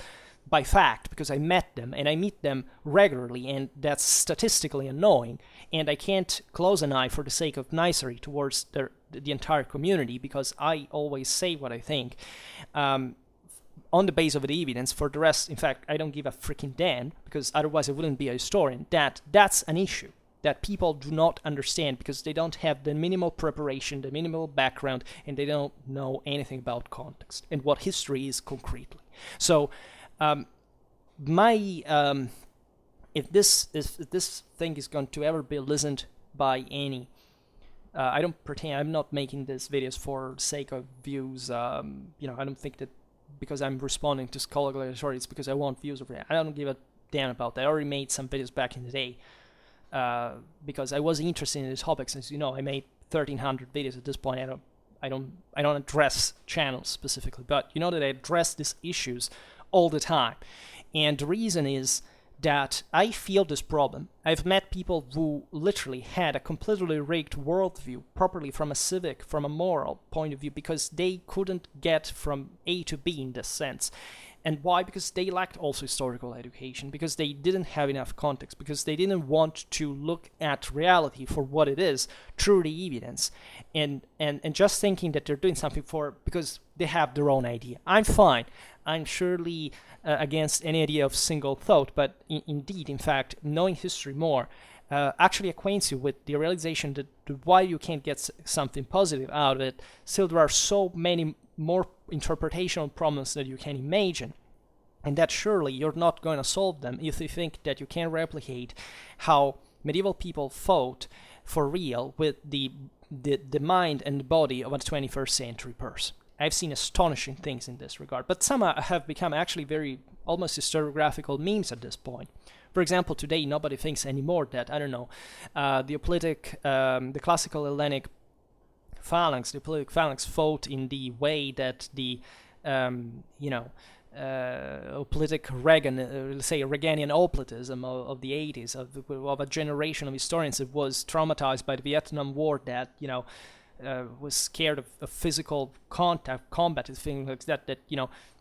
by fact, because I met them, and I meet them regularly, and that's statistically annoying, and I can't close an eye for the sake of nicery towards the entire community, because I always say what I think, on the base of the evidence. For the rest, in fact, I don't give a freaking damn, because otherwise I wouldn't be a historian. That's an issue that people do not understand because they don't have the minimal preparation, the minimal background, and they don't know anything about context and what history is concretely. So, if this thing is going to ever be listened by any, I'm not making these videos for the sake of views. I don't think that because I'm responding to Scholagladiatoria, it's because I want views over it. I don't give a damn about that. I already made some videos back in the day. Because I was interested in the topics. As you know, I made 1,300 videos at this point. I don't address channels specifically, but you know that I address these issues all the time. And the reason is that I feel this problem. I've met people who literally had a completely rigged worldview, properly from a civic, from a moral point of view, because they couldn't get from A to B in this sense. And why? Because they lacked also historical education, because they didn't have enough context, because they didn't want to look at reality for what it is through the evidence, and just thinking that they're doing something because they have their own idea. I'm fine. I'm surely against any idea of single thought, but indeed, in fact, knowing history more actually acquaints you with the realization that why you can't get something positive out of it. Still, there are so many more interpretational problems that you can imagine, and that surely you're not going to solve them if you think that you can replicate how medieval people fought for real with the mind and body of a 21st century person. I've seen astonishing things in this regard, but some have become actually very almost historiographical memes at this point. For example, today nobody thinks anymore that, I don't know, the classical Hellenic phalanx, the Politic phalanx fought in the way that the, politic Reaganian opletism of the 80s, of a generation of historians that was traumatized by the Vietnam War, that, was scared of physical contact, combat, and things like that.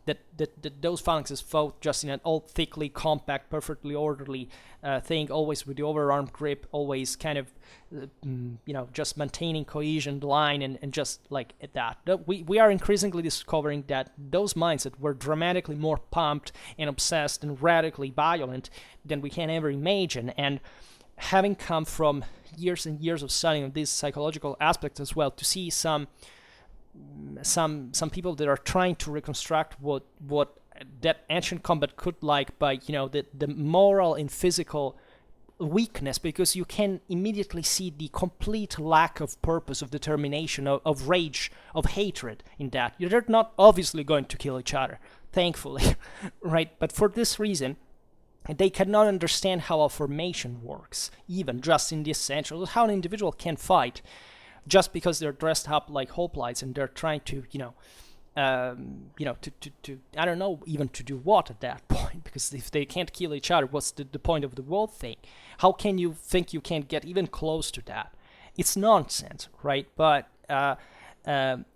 That those phalanxes fought just in an all thickly compact, perfectly orderly thing, always with the overarm grip, always kind of, just maintaining cohesion, line, and just like that. We are increasingly discovering that those mindsets were dramatically more pumped and obsessed and radically violent than we can ever imagine. And having come from years and years of studying of these psychological aspects as well, to see some people that are trying to reconstruct what that ancient combat could like by the moral and physical weakness, because you can immediately see the complete lack of purpose, of determination, of rage, of hatred in that. They're not obviously going to kill each other, thankfully, right? But for this reason, they cannot understand how a formation works, even just in the essentials, how an individual can fight just because they're dressed up like hoplites and they're trying to, I don't know even to do what at that point, because if they can't kill each other, what's the point of the world thing? How can you think you can get even close to that? It's nonsense, right? But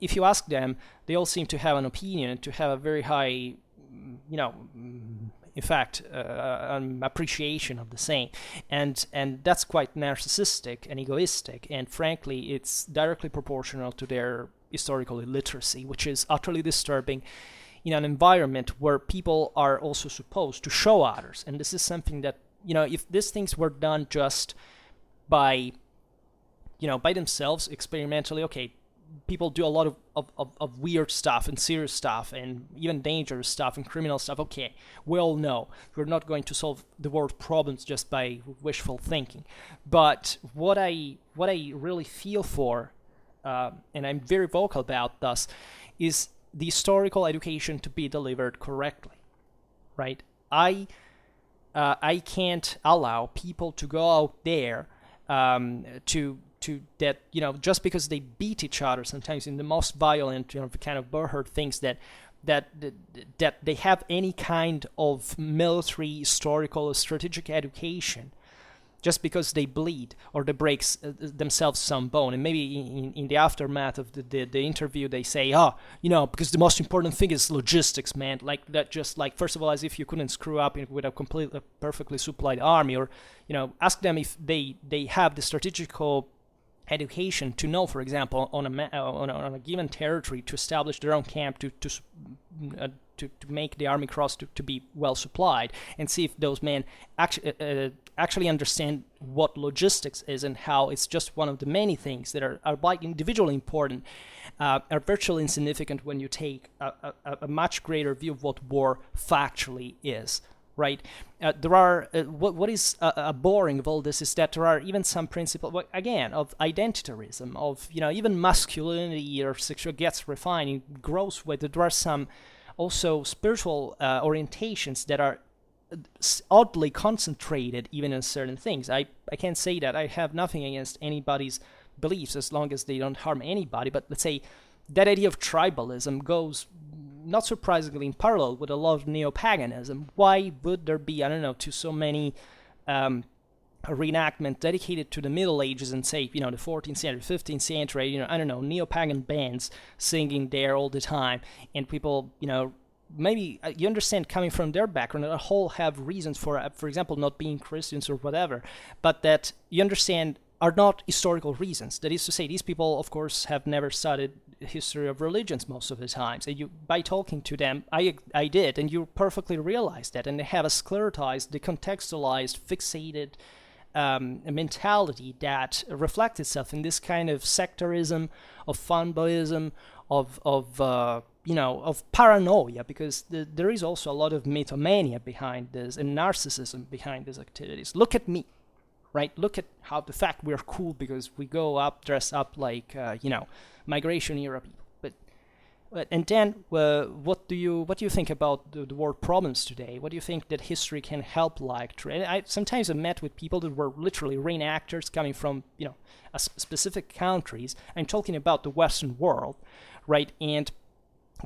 if you ask them, they all seem to have an opinion and to have a very high, in fact, appreciation of the same, and that's quite narcissistic and egoistic, and frankly, it's directly proportional to their historical illiteracy, which is utterly disturbing in an environment where people are also supposed to show others. And this is something that, if these things were done just by themselves experimentally, okay, people do a lot of weird stuff and serious stuff and even dangerous stuff and criminal stuff. Okay, we all know we're not going to solve the world's problems just by wishful thinking. But what I really feel for, and I'm very vocal about thus, is the historical education to be delivered correctly, right? I can't allow people to go out there to that, just because they beat each other sometimes in the most violent, kind of burned things, that they have any kind of military, historical, or strategic education, just because they bleed or they break themselves some bone. And maybe in the aftermath of the interview, they say, because the most important thing is logistics, man. Like that, just like, first of all, as if you couldn't screw up with a completely perfectly supplied army, or, ask them if they have the strategical education to know, for example, on a given territory, to establish their own camp, to make the army cross to be well supplied, and see if those men actually understand what logistics is and how it's just one of the many things that are individually important, are virtually insignificant when you take a much greater view of what war factually is. Right, there are what is boring of all this is that there are even some principles, again, of identitarism, of even masculinity or sexual gets refined in gross way. That there are some also spiritual orientations that are oddly concentrated even in certain things. I can't say that I have nothing against anybody's beliefs as long as they don't harm anybody, but let's say that idea of tribalism goes, not surprisingly, in parallel with a lot of neo-paganism. Why would there be, to so many reenactment dedicated to the Middle Ages and say, the 14th century, 15th century, neo-pagan bands singing there all the time, and people, maybe you understand coming from their background, that whole have reasons for example, not being Christians or whatever, but that you understand are not historical reasons. That is to say, these people, of course, have never studied history of religions most of the time. So by talking to them, I did, and you perfectly realize that, and they have a sclerotized, decontextualized, fixated mentality that reflects itself in this kind of sectarism, of fanboyism, of paranoia, because there is also a lot of mythomania behind this and narcissism behind these activities. Look at me. Right? Look at how the fact we're cool because we go up, dress up like, migration era people. But and then, what do you think about the world problems today? What do you think that history can help and sometimes I've met with people that were literally reenactors coming from, specific countries. I'm talking about the Western world, right? And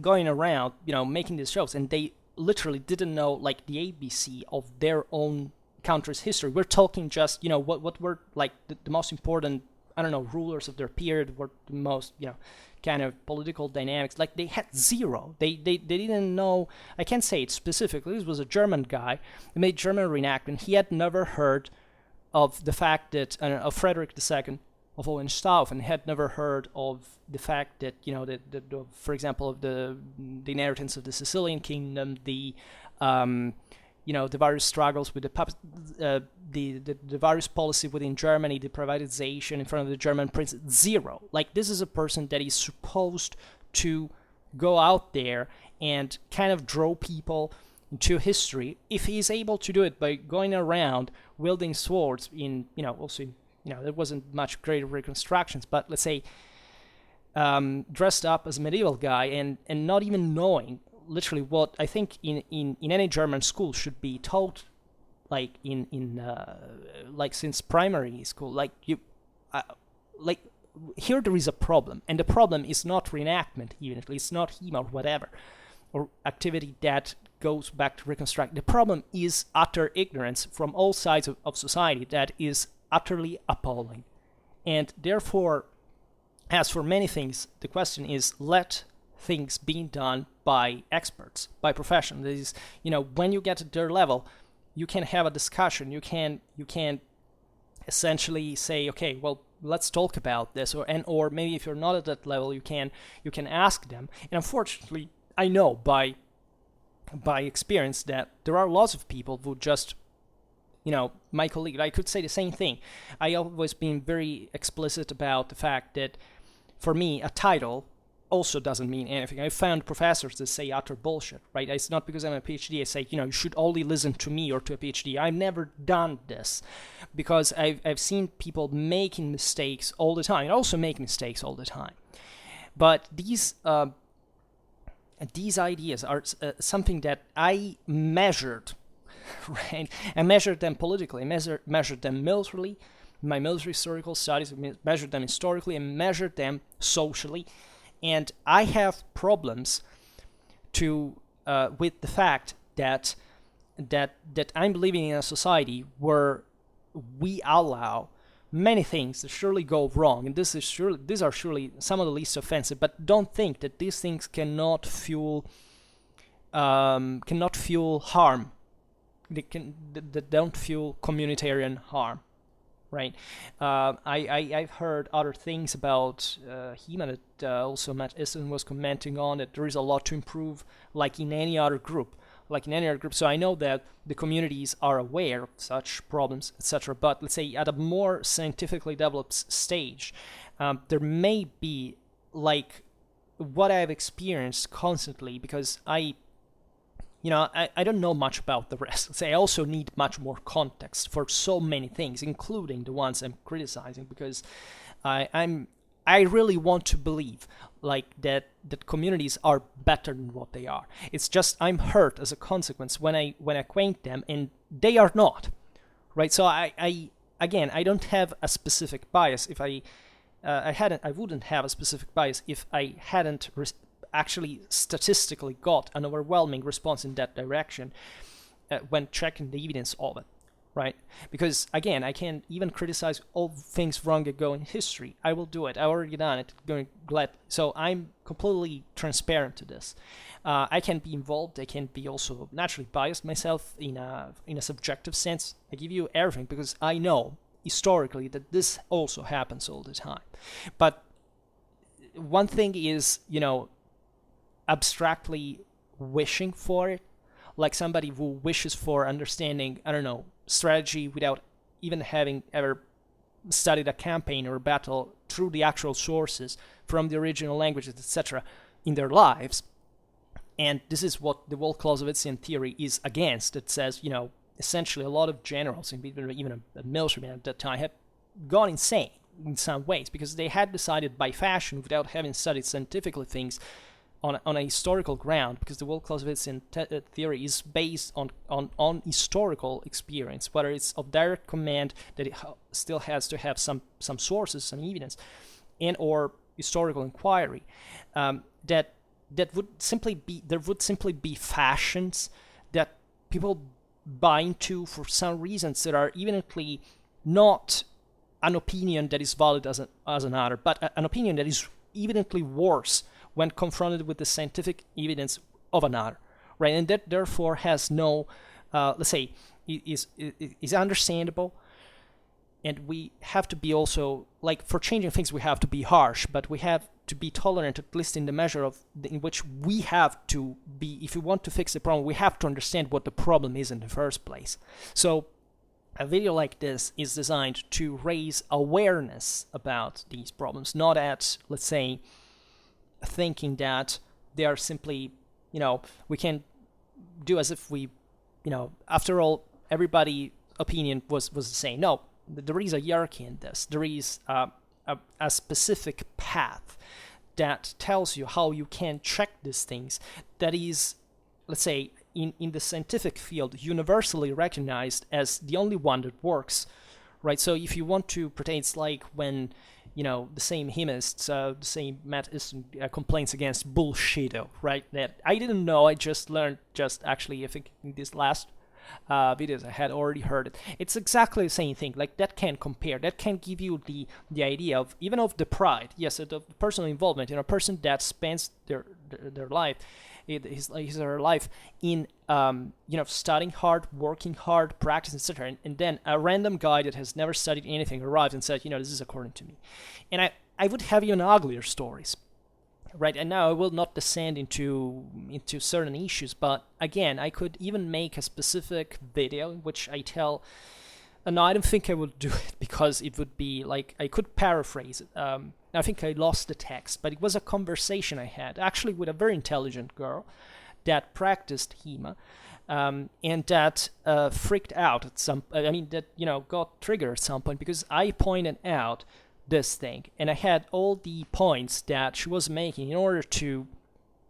going around, making these shows, and they literally didn't know like the ABC of their own country's history. We're talking just, what were like the most important, I don't know, rulers of their period were the most, kind of political dynamics. Like they had zero. They didn't know. I can't say it specifically. This was a German guy who made German reenactment. He had never heard of the fact that of Frederick II of Hohenstaufen, had never heard of the fact that for example, of the inheritance of the Sicilian kingdom, the various struggles with the various policy within Germany, the privatization in front of the German prince. Zero. Like, this is a person that is supposed to go out there and kind of draw people into history. If he's able to do it by going around wielding swords there wasn't much greater reconstructions, but let's say dressed up as a medieval guy and not even knowing literally what I think in any German school should be taught, like since primary school. Here there is a problem, and the problem is not reenactment, even it's not Hema or whatever, or activity that goes back to reconstruct. The problem is utter ignorance from all sides of society that is utterly appalling. And therefore, as for many things, the question is, let things being done by experts, by professionals. That is, when you get to their level, you can have a discussion. You can essentially say, okay, well, let's talk about this, or maybe if you're not at that level, you can ask them. And unfortunately, I know by experience that there are lots of people who just, my colleague, I could say the same thing. I always been very explicit about the fact that for me, a title also doesn't mean anything. I found professors that say utter bullshit, right? It's not because I'm a PhD I say, you should only listen to me or to a PhD. I've never done this because I've seen people making mistakes all the time and also make mistakes all the time. But these ideas are something that I measured, right? I measured them politically, I measured them militarily, my military historical studies, measured them historically, and measured them socially. And I have problems with the fact that I'm living in a society where we allow many things that surely go wrong, and these are surely some of the least offensive. But don't think that these things cannot fuel harm. They don't fuel communitarian harm. Right, I've heard other things about Hema that also Matt Easton was commenting on, that there is a lot to improve, like in any other group. So I know that the communities are aware of such problems, etc. But let's say at a more scientifically developed stage, there may be like what I've experienced constantly, because I don't know much about the rest. So I also need much more context for so many things, including the ones I'm criticizing, because I really want to believe like that communities are better than what they are. It's just I'm hurt as a consequence when I acquaint them, and they are not, right? So I don't have a specific bias. If I wouldn't have a specific bias if I hadn't actually statistically got an overwhelming response in that direction when checking the evidence of it, right? Because again, I can even criticize all things wrong that go in history. I will do it. I already done it, going gladly. So I'm completely transparent to this. I can be involved. I can be also naturally biased myself in a subjective sense. I give you everything because I know historically that this also happens all the time. But one thing is, abstractly wishing for it, like somebody who wishes for understanding, I don't know, strategy without even having ever studied a campaign or a battle through the actual sources from the original languages, etc., in their lives. And this is what the whole Clausewitzian theory is against. It says, essentially a lot of generals, and even a military man at that time, had gone insane in some ways because they had decided by fashion, without having studied scientifically things, on a historical ground, because the whole Clausewitzian theory is based on historical experience, whether it's of direct command that it still has to have some sources, some evidence, and or historical inquiry, that would simply be fashions that people buy into for some reasons that are evidently not an opinion that is valid as another, but an opinion that is evidently worse when confronted with the scientific evidence of another, right? And that therefore has no, let's say, is understandable. And we have to be also, like, for changing things, we have to be harsh, but we have to be tolerant, at least in the measure of in which we have to be. If we want to fix the problem, we have to understand what the problem is in the first place. So a video like this is designed to raise awareness about these problems, not at, let's say, thinking that they are simply, we can do as if we, after all, everybody's opinion was the same. No, there is a hierarchy in this. There is a specific path that tells you how you can check these things. That is, let's say, in the scientific field, universally recognized as the only one that works, right? So if you want to pretend, it's like when, the same Hemists, the same Matt complaints against bullshito, right? That I didn't know, I just learned actually, I think in this last videos I had already heard it. It's exactly the same thing. Like, that can compare, that can give you the idea of, even of the pride, yes, of personal involvement. A person that spends their life, his or her life in studying hard, working hard, practice, etc. And then a random guy that has never studied anything arrives and said, this is according to me. And I would have even uglier stories. Right, and now I will not descend into certain issues, but again, I could even make a specific video in which I tell, no, I don't think I will do it, because it would be like, I could paraphrase it. I think I lost the text, but it was a conversation I had, actually, with a very intelligent girl that practiced Hema, and that freaked out at got triggered at some point, because I pointed out this thing, and I had all the points that she was making in order to,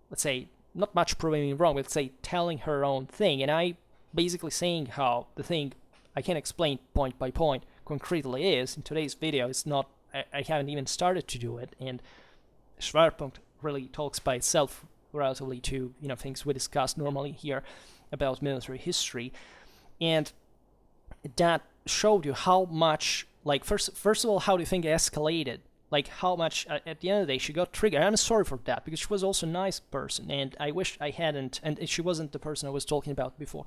let's say, not much proving me wrong, but let's say telling her own thing, and I basically saying how the thing I can explain point by point concretely is. In today's video, it's not, I haven't even started to do it, and Schwerpunkt really talks by itself relatively to things we discuss normally here about military history, and that showed you how much, like, first of all, how do you think it escalated? Like, how much, at the end of the day, she got triggered. I'm sorry for that, because she was also a nice person, and I wish I hadn't, and she wasn't the person I was talking about before.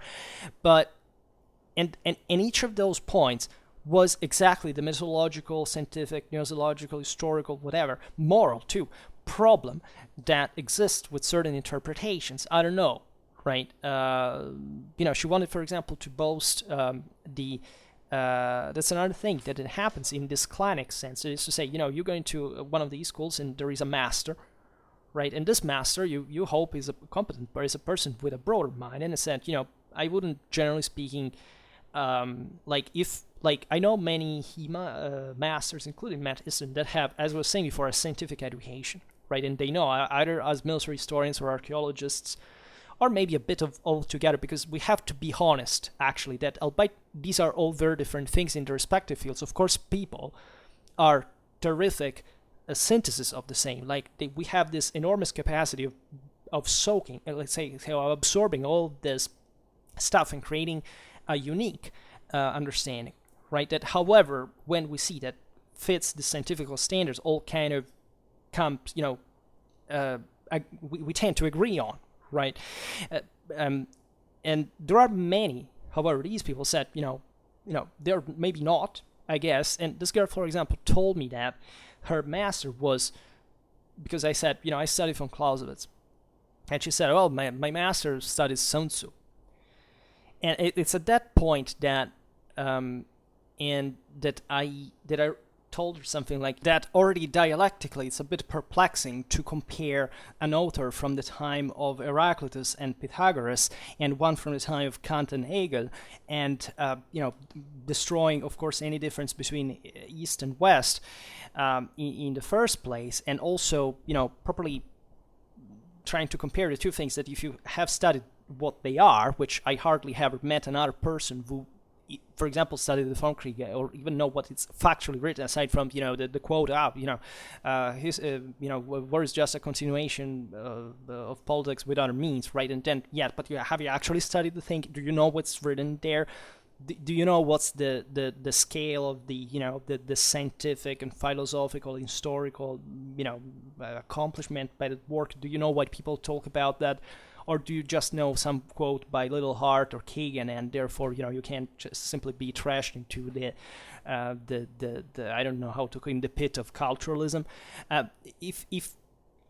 But, and each of those points was exactly the methodological, scientific, nosological, historical, whatever, moral, too, problem that exists with certain interpretations. I don't know, right? She wanted, for example, to boast that's another thing that it happens in this clinic sense. It is to say, you're going to one of these schools and there is a master, right? And this master, you hope, is a competent, but is a person with a broader mind. And in a sense, I wouldn't, generally speaking, I know many Hema masters, including Matt Easton, that have, as I was saying before, a scientific education, right? And they know, either as military historians or archaeologists, or maybe a bit of all together, because we have to be honest, actually, that albeit these are all very different things in their respective fields, of course, people are terrific synthesis of the same. Like, we have this enormous capacity of soaking, let's say, absorbing all this stuff and creating a unique understanding, right? That, however, when we see that fits the scientific standards, all kind of come, we tend to agree on. Right, and there are many. However, these people said, they're maybe not, I guess. And this girl, for example, told me that her master was, because I said, I studied from Clausewitz, and she said, well, my master studies Sun Tzu, and it's at that point that, and that I told her something like that. Already dialectically, it's a bit perplexing to compare an author from the time of Heraclitus and Pythagoras and one from the time of Kant and Hegel, and destroying, of course, any difference between East and West in the first place, and also properly trying to compare the two things. That if you have studied what they are, which I hardly ever met another person who, for example, study the Formkrieg or even know what it's factually written, aside from the quote out, his war is just a continuation of politics with other means, right? And then, but have you actually studied the thing? Do you know what's written there? do you know what's the scale of the, the scientific and philosophical, historical, accomplishment by the work? Do you know why people talk about that? Or do you just know some quote by Little Hart or Kagan, and therefore you can't just simply be trashed into the I don't know how to call it, in the pit of culturalism?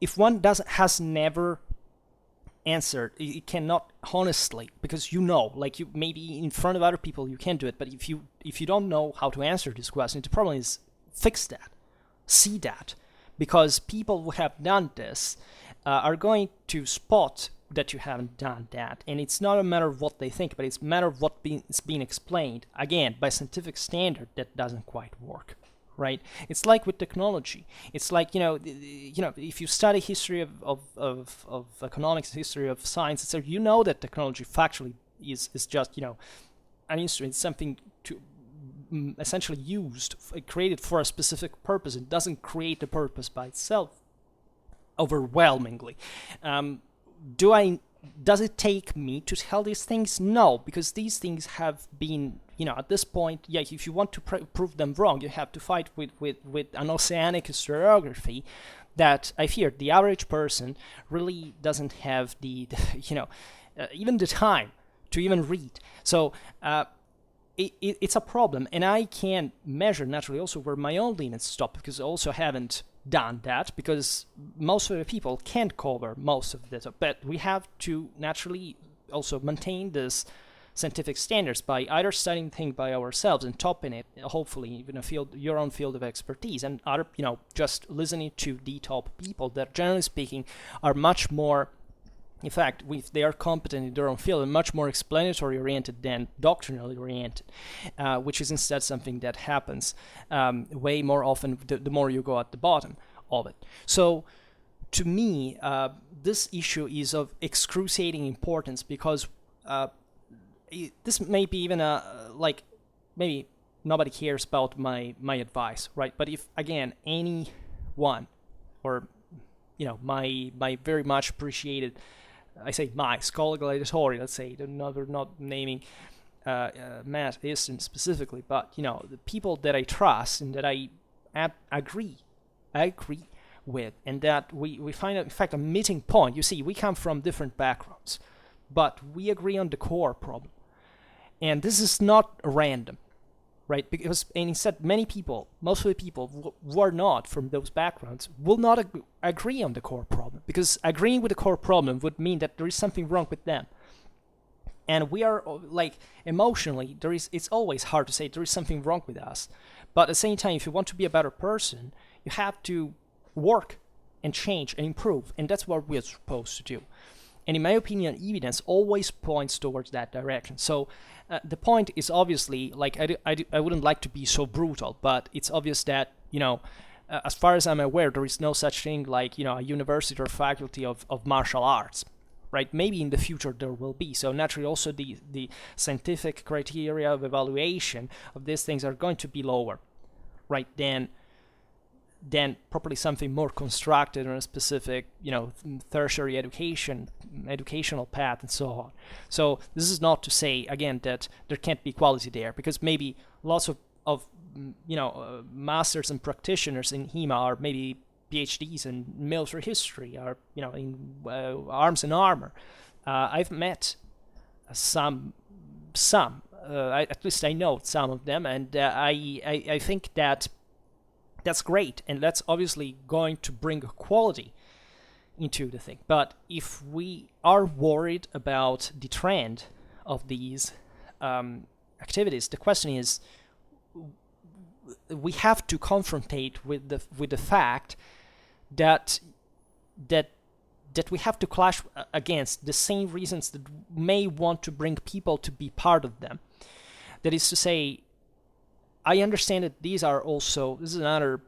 If one has never answered, it cannot honestly, because like you maybe in front of other people you can do it, but if you don't know how to answer this question, the problem is fix that, see that, because people who have done this are going to spot that you haven't done that, and it's not a matter of what they think, but it's a matter of what is being explained, again, by scientific standard that doesn't quite work, right? It's like with technology. It's like, if you study history of economics, history of science, so you know that technology factually is just, an instrument, something to essentially used, created for a specific purpose. It doesn't create a purpose by itself overwhelmingly. Does it take me to tell these things? No, because these things have been, at this point, if you want to prove them wrong, you have to fight with an oceanic historiography that I fear the average person really doesn't have the even the time to even read. So it's a problem, and I can measure naturally also where my own limits stop, because I also haven't done that, because most of the people can't cover most of this, but we have to naturally also maintain this scientific standards by either studying things by ourselves and topping it, hopefully in your own field of expertise, and other, just listening to the top people that, generally speaking, are much more, in fact, if they are competent in their own field, are much more explanatory oriented than doctrinally oriented, which is instead something that happens way more often the more you go at the bottom of it. So, to me, this issue is of excruciating importance, because this may be even maybe nobody cares about my advice, right? But if, again, anyone, or my very much appreciated, I say my Scholagladiatoria, let's say, we're not naming Matt Easton specifically, but the people that I trust and that I agree with, and that we find, in fact, a meeting point. You see, we come from different backgrounds, but we agree on the core problem, and this is not random, right? Because, and instead, most of the people who are not from those backgrounds will not agree on the core problem, because agreeing with the core problem would mean that there is something wrong with them. And we are, emotionally, it's always hard to say there is something wrong with us. But at the same time, if you want to be a better person, you have to work and change and improve, and that's what we're supposed to do. And in my opinion, evidence always points towards that direction. So the point is obviously, I wouldn't like to be so brutal, but it's obvious that, as far as I'm aware, there is no such thing like, a university or faculty of martial arts, right? Maybe in the future there will be. So naturally also the scientific criteria of evaluation of these things are going to be lower, right, than probably something more constructed on a specific, tertiary educational path and so on. So this is not to say, again, that there can't be quality there, because maybe lots of masters and practitioners in Hema are maybe PhDs in military history, or in arms and armor. I've met some. At least I know some of them, and I think that that's great, and that's obviously going to bring quality into the thing. But if we are worried about the trend of these activities, the question is, we have to confrontate with the fact that we have to clash against the same reasons that may want to bring people to be part of them. That is to say, I understand that this is another,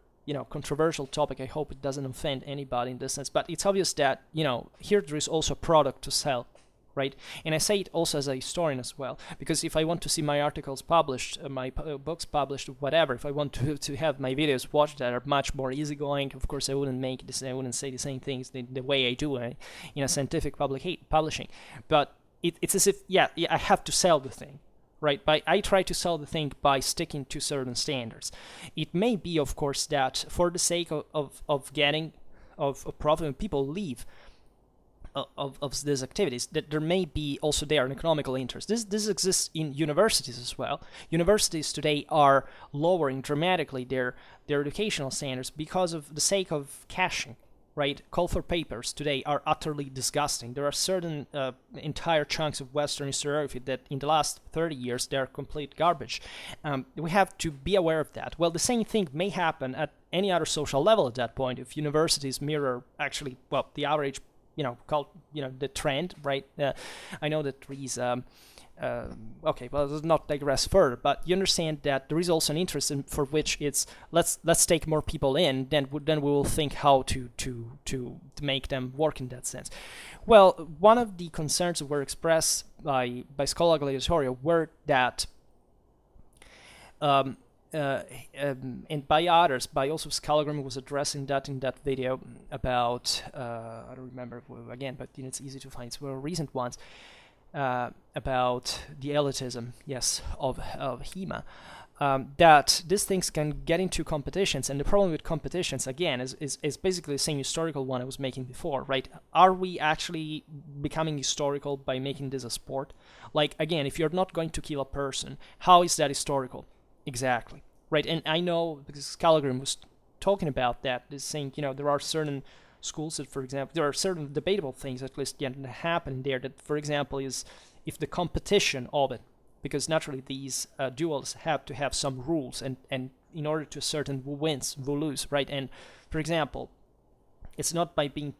controversial topic. I hope it doesn't offend anybody in this sense, but it's obvious that, here there is also a product to sell, right? And I say it also as a historian as well, because if I want to see my articles published, my books published, whatever, if I want to have my videos watched that are much more easygoing, of course I wouldn't say the same things the way I do in a scientific publishing, but it's as if, I have to sell the thing, right? I try to sell the thing by sticking to certain standards. It may be, of course, that for the sake of getting of profit, people leave of these activities, that there may be also there an economical interest. This exists in universities as well. Universities today are lowering dramatically their educational standards because of the sake of cashing, right? Call for papers today are utterly disgusting. There are certain entire chunks of Western historiography that in the last 30 years they're complete garbage. We have to be aware of that. Well, the same thing may happen at any other social level at that point if universities mirror actually, well, the average, called, the trend, right? I know that there is, okay, well, let's not digress further, but you understand that there is also an interest in, for which it's, let's take more people in, then we will think how to make them work in that sense. Well, one of the concerns that were expressed by Scholagladiatoria were that and by others, by also Scalagram was addressing that in that video about, I don't remember again, but it's easy to find, it's one of recent ones, about the elitism, yes, of Hema, that these things can get into competitions, and the problem with competitions, again, is basically the same historical one I was making before, right? Are we actually becoming historical by making this a sport? Like, again, if you're not going to kill a person, how is that historical? Exactly, right? And I know, because Scalagram was talking about that, is saying, there are certain schools that, for example, there are certain debatable things, at least, that happen there that, for example, is if the competition of it, because naturally these duels have to have some rules, and in order to ascertain who wins, who lose, right? And, for example, it's not by being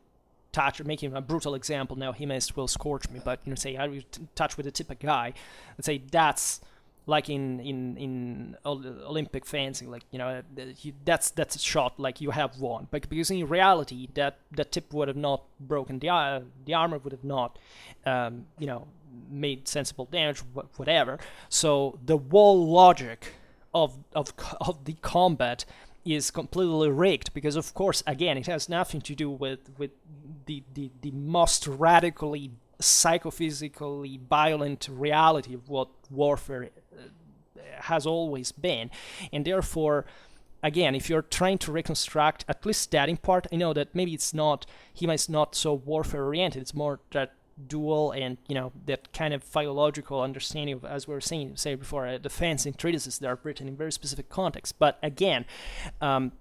touch, making a brutal example now, he will scorch me, but, say, I will touch with the tip a guy, and say that's like in Olympic fencing, like, that's a shot, like, you have won. But because in reality, that tip would have not broken the armor, would have not, made sensible damage, whatever. So the whole logic of the combat is completely rigged, because of course, again, it has nothing to do with the most radically psychophysically violent reality of what warfare has always been. And therefore, again, if you're trying to reconstruct at least that in part, I know that maybe it's not so warfare oriented, it's more that dual and that kind of philological understanding of, as we were saying before, defense in treatises that are written in very specific contexts. But again, the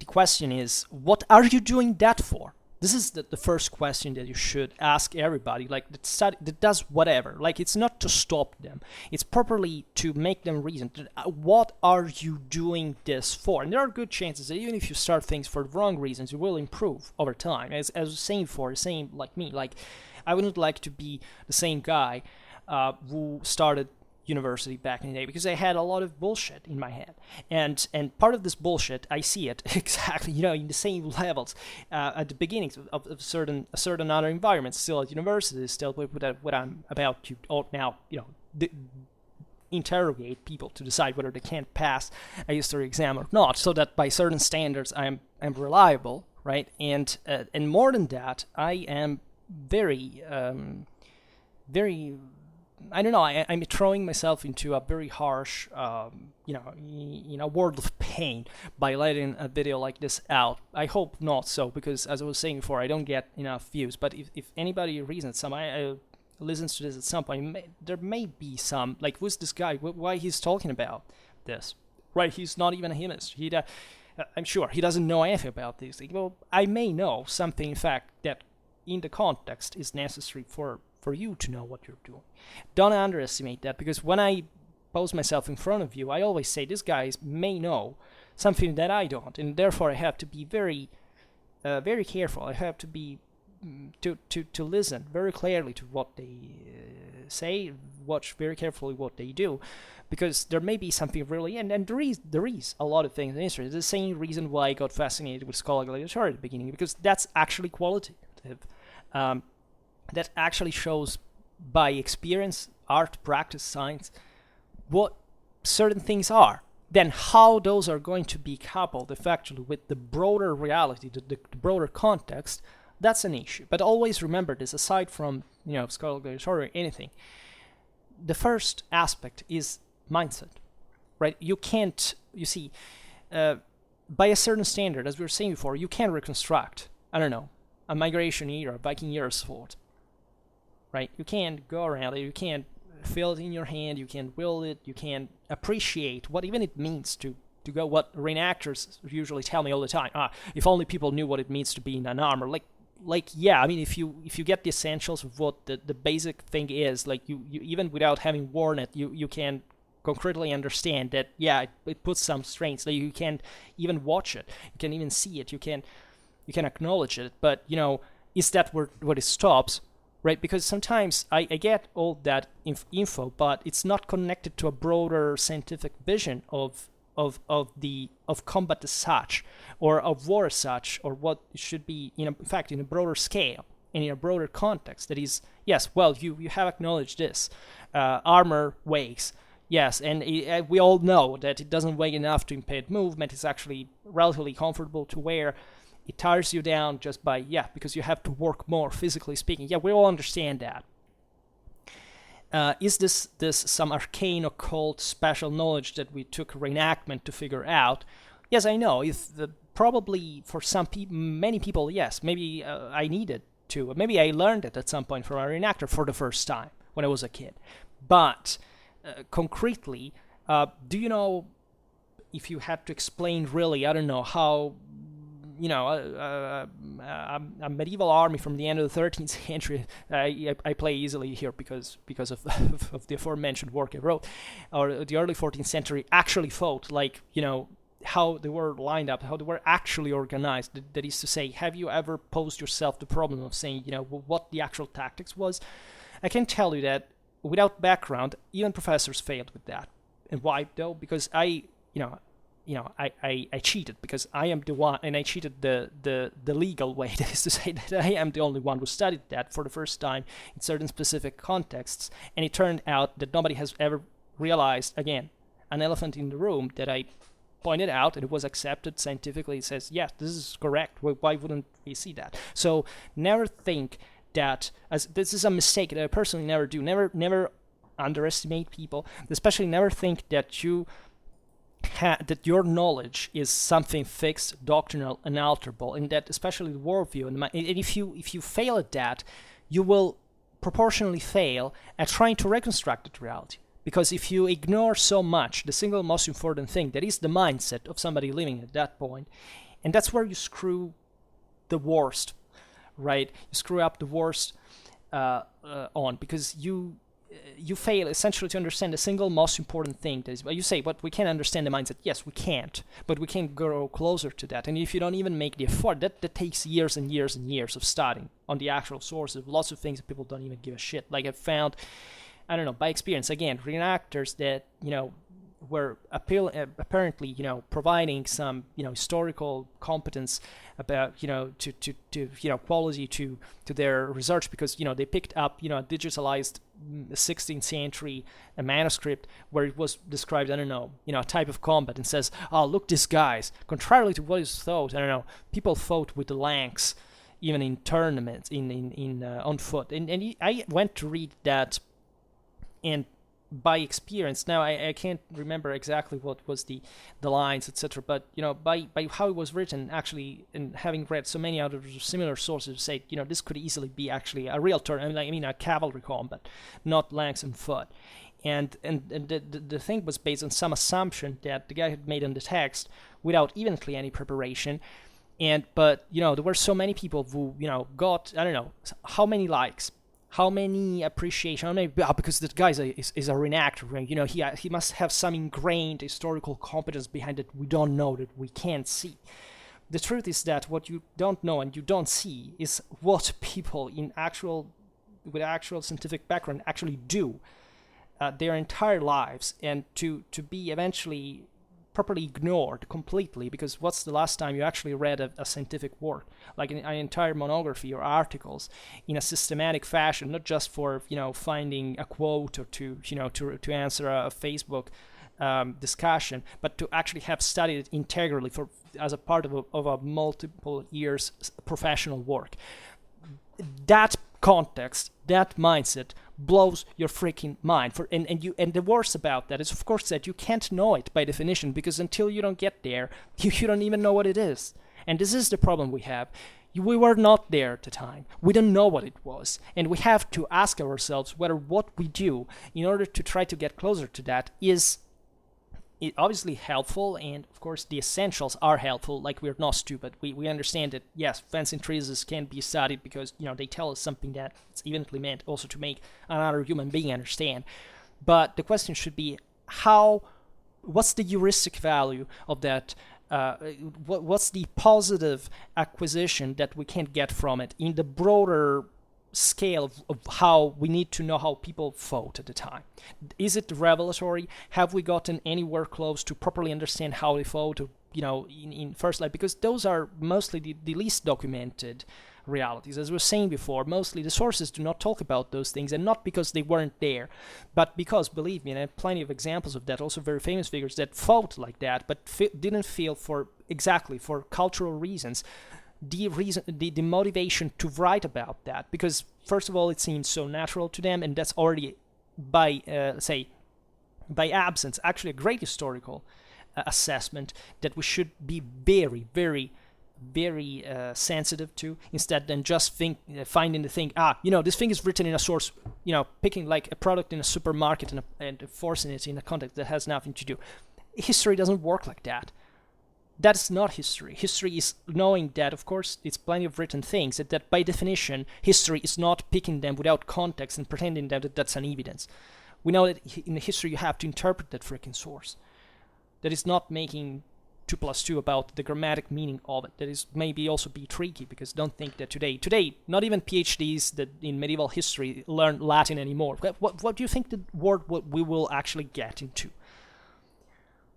question is, what are you doing that for? This is the first question that you should ask everybody, like, that does whatever. Like, it's not to stop them. It's properly to make them reason. What are you doing this for? And there are good chances that even if you start things for the wrong reasons, you will improve over time. As I was saying before, same like me. Like, I wouldn't like to be the same guy who started university back in the day, because I had a lot of bullshit in my head, and part of this bullshit, I see it exactly in the same levels at the beginnings of certain other environments, still at university, still with what I'm about to now interrogate people to decide whether they can pass a history exam or not, so that by certain standards I'm reliable, right? And more than that, I am very I don't know, I'm throwing myself into a very harsh, a world of pain by letting a video like this out. I hope not so, because as I was saying before, I don't get enough views. But if anybody listens to this at some point, there may be some, like, who's this guy? Why he's talking about this? Right, he's not even a chemist. I'm sure he doesn't know anything about these things. Well, I may know something, in fact, that in the context is necessary for you to know what you're doing. Don't underestimate that, because when I pose myself in front of you, I always say these guys may know something that I don't, and therefore I have to be very, very careful. I have to be to listen very clearly to what they say, watch very carefully what they do, because there may be something really, and there is a lot of things in history. It's the same reason why I got fascinated with Scholagladiatoria at the beginning, because that's actually qualitative. That actually shows by experience, art, practice, science, what certain things are. Then how those are going to be coupled effectively with the broader reality, the broader context, that's an issue. But always remember this, aside from Scholagladiatoria or anything, the first aspect is mindset, right? You can't, you see, by a certain standard, as we were saying before, you can reconstruct, I don't know, a migration era, Viking era sport, right? You can't go around it, you can't feel it in your hand, you can wield it, you can appreciate what even it means to go, what reenactors usually tell me all the time. If only people knew what it means to be in an armor. Like yeah, I mean, if you get the essentials of what the basic thing is, like you even without having worn it, you can concretely understand that, yeah, it puts some strains. Like you can even watch it, you can even see it, you can acknowledge it, but is that where it stops? Right, because sometimes I get all that info, but it's not connected to a broader scientific vision of combat as such, or of war as such, or what it should be. In fact, in a broader scale and in a broader context. That is, yes, well, you have acknowledged this. Armor weighs, yes, and we all know that it doesn't weigh enough to impede movement. It's actually relatively comfortable to wear. It tires you down just by, because you have to work more, physically speaking. Yeah, we all understand that. Is this some arcane, occult, special knowledge that we took reenactment to figure out? Yes, I know. Probably for many people, yes. Maybe I needed to. Maybe I learned it at some point from a reenactor for the first time when I was a kid. But concretely, do you know, if you had to explain really, I don't know, how a medieval army from the end of the 13th century, I play easily here because of the aforementioned work I wrote, or the early 14th century actually fought, like, how they were lined up, how they were actually organized. That is to say, have you ever posed yourself the problem of saying, what the actual tactics was? I can tell you that without background, even professors failed with that. And why though? Because I cheated, because I am the one, and I cheated the legal way. That is to say that I am the only one who studied that for the first time in certain specific contexts, and it turned out that nobody has ever realized, again, an elephant in the room that I pointed out, and it was accepted scientifically. It says, yes, this is correct. Why wouldn't we see that? So never think that, as this is a mistake that I personally never do. Never underestimate people, especially never think that that your knowledge is something fixed, doctrinal, unalterable, and that especially the worldview. And if you fail at that, you will proportionally fail at trying to reconstruct that reality. Because if you ignore so much the single most important thing, that is the mindset of somebody living at that point, and that's where you screw the worst, right? You screw up the worst on, because you fail essentially to understand the single most important thing. That is, you say, but we can't understand the mindset. Yes, we can't, but we can grow closer to that. And if you don't even make the effort, that takes years and years and years of studying on the actual sources. Lots of things that people don't even give a shit. Like I found, I don't know, by experience, again, reenactors that, were apparently, providing some, historical competence about, to quality to their research, because, they picked up, a digitalized 16th century manuscript where it was described, I don't know, a type of combat, and says, oh, look, these guys, contrarily to what is thought, I don't know, people fought with the lanks, even in tournaments, on foot. And I went to read that, and by experience, now I can't remember exactly what was the lines, etc., but by how it was written, actually, and having read so many other similar sources, say this could easily be actually a real tournament. I mean a cavalry combat, not lanks and foot. And the thing was based on some assumption that the guy had made in the text without evenly any preparation. But there were so many people who got, I don't know how many likes, how many appreciation, because that guy is a reenactor, he must have some ingrained historical competence behind it we don't know, that we can't see. The truth is that what you don't know and you don't see is what people with actual scientific background actually do their entire lives, and to be eventually properly ignored completely, because what's the last time you actually read a scientific work, like an entire monography or articles in a systematic fashion, not just for finding a quote or to answer a Facebook discussion, but to actually have studied it integrally as a part of a multiple years professional work. That context, that mindset blows your freaking mind. And the worst about that is, of course, that you can't know it by definition, because until you don't get there, you don't even know what it is. And this is the problem we have. We were not there at the time. We don't know what it was. And we have to ask ourselves whether what we do in order to try to get closer to that is obviously helpful, and of course the essentials are helpful. Like, we're not stupid. We understand that, yes, fancy trees can be studied because, they tell us something that it's eventually meant also to make another human being understand. But the question should be, what's the heuristic value of that? What's the positive acquisition that we can get from it in the broader scale of how we need to know how people vote at the time? Is it revelatory? Have we gotten anywhere close to properly understand how they vote, in first life? Because those are mostly the least documented realities. As we were saying before, mostly the sources do not talk about those things, and not because they weren't there, but because, believe me, and I have plenty of examples of that, also very famous figures that fought like that, but didn't feel for cultural reasons the motivation to write about that, because first of all, it seems so natural to them, and that's already by absence actually a great historical assessment that we should be very, very, very sensitive to, instead than just finding the thing, this thing is written in a source, picking like a product in a supermarket and forcing it in a context that has nothing to do. History doesn't work like that. That's not history. History is knowing that, of course, it's plenty of written things, that by definition, history is not picking them without context and pretending that that's an evidence. We know that in history you have to interpret that freaking source. That is not making 2 + 2 about the grammatic meaning of it. That is maybe also be tricky, because don't think that today, not even PhDs that in medieval history learn Latin anymore. What do you think the word we will actually get into?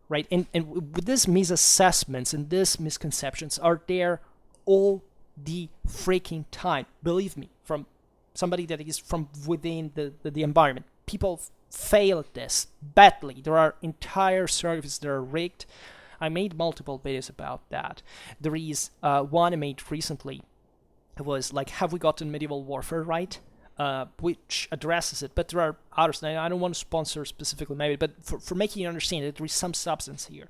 Right, and with these misassessments and these misconceptions are there all the freaking time. Believe me, from somebody that is from within the environment, people fail at this badly. There are entire services that are rigged. I made multiple videos about that. There is one I made recently. It was like, have we gotten medieval warfare right? Which addresses it, but there are others, and I don't want to sponsor specifically maybe, but for making you understand that there is some substance here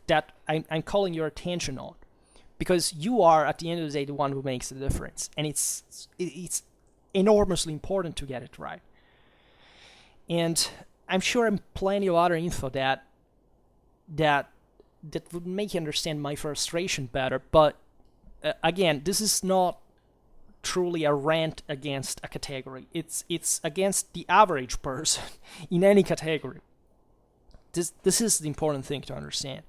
that I'm calling your attention on, because you are, at the end of the day, the one who makes the difference, and it's enormously important to get it right. And I'm sure I'm plenty of other info that would make you understand my frustration better, but again, this is not truly a rant against a category. It's against the average person in any category. This is the important thing to understand.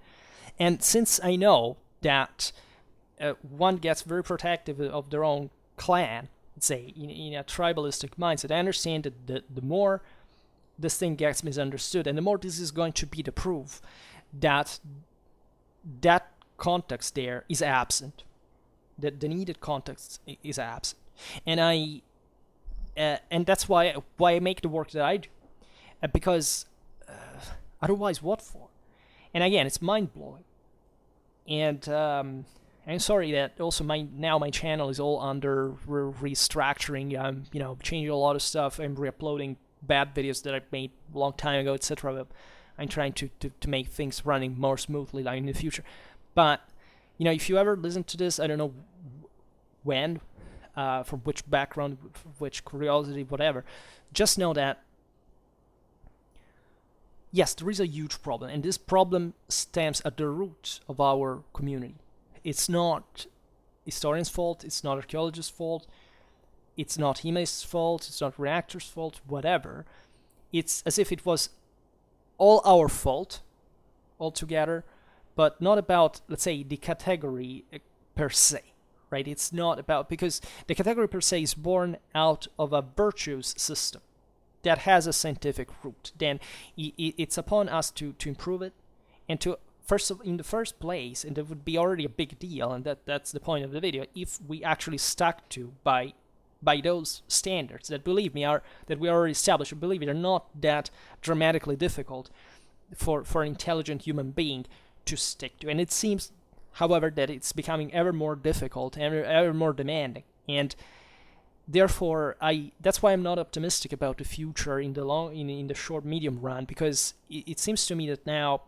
And since I know that one gets very protective of their own clan, let's say, in a tribalistic mindset, I understand that the more this thing gets misunderstood, and the more this is going to be the proof that that context there is absent. The needed context is absent, and and that's why I make the work that I do, because otherwise, what for? And again, it's mind blowing, and I'm sorry that also my channel is all under restructuring. I'm changing a lot of stuff. I'm re-uploading bad videos that I made a long time ago, etc. I'm trying to make things running more smoothly in the future, but. If you ever listen to this, I don't know when, from which background, which curiosity, whatever, just know that, yes, there is a huge problem, and this problem stems at the root of our community. It's not historians' fault, it's not archaeologists' fault, it's not Hema's fault, it's not reactors' fault, whatever. It's as if it was all our fault altogether, but not about, let's say, the category per se, right? It's not about, because the category per se is born out of a virtues system that has a scientific root. Then it's upon us to improve it, and to in the first place, and that would be already a big deal, and that's the point of the video, if we actually stuck to by those standards that, believe me, that we already established, believe it, are not that dramatically difficult for an intelligent human being to stick to. And it seems, however, that it's becoming ever more difficult, ever more demanding. And therefore, that's why I'm not optimistic about the future in the short medium run, because it seems to me that now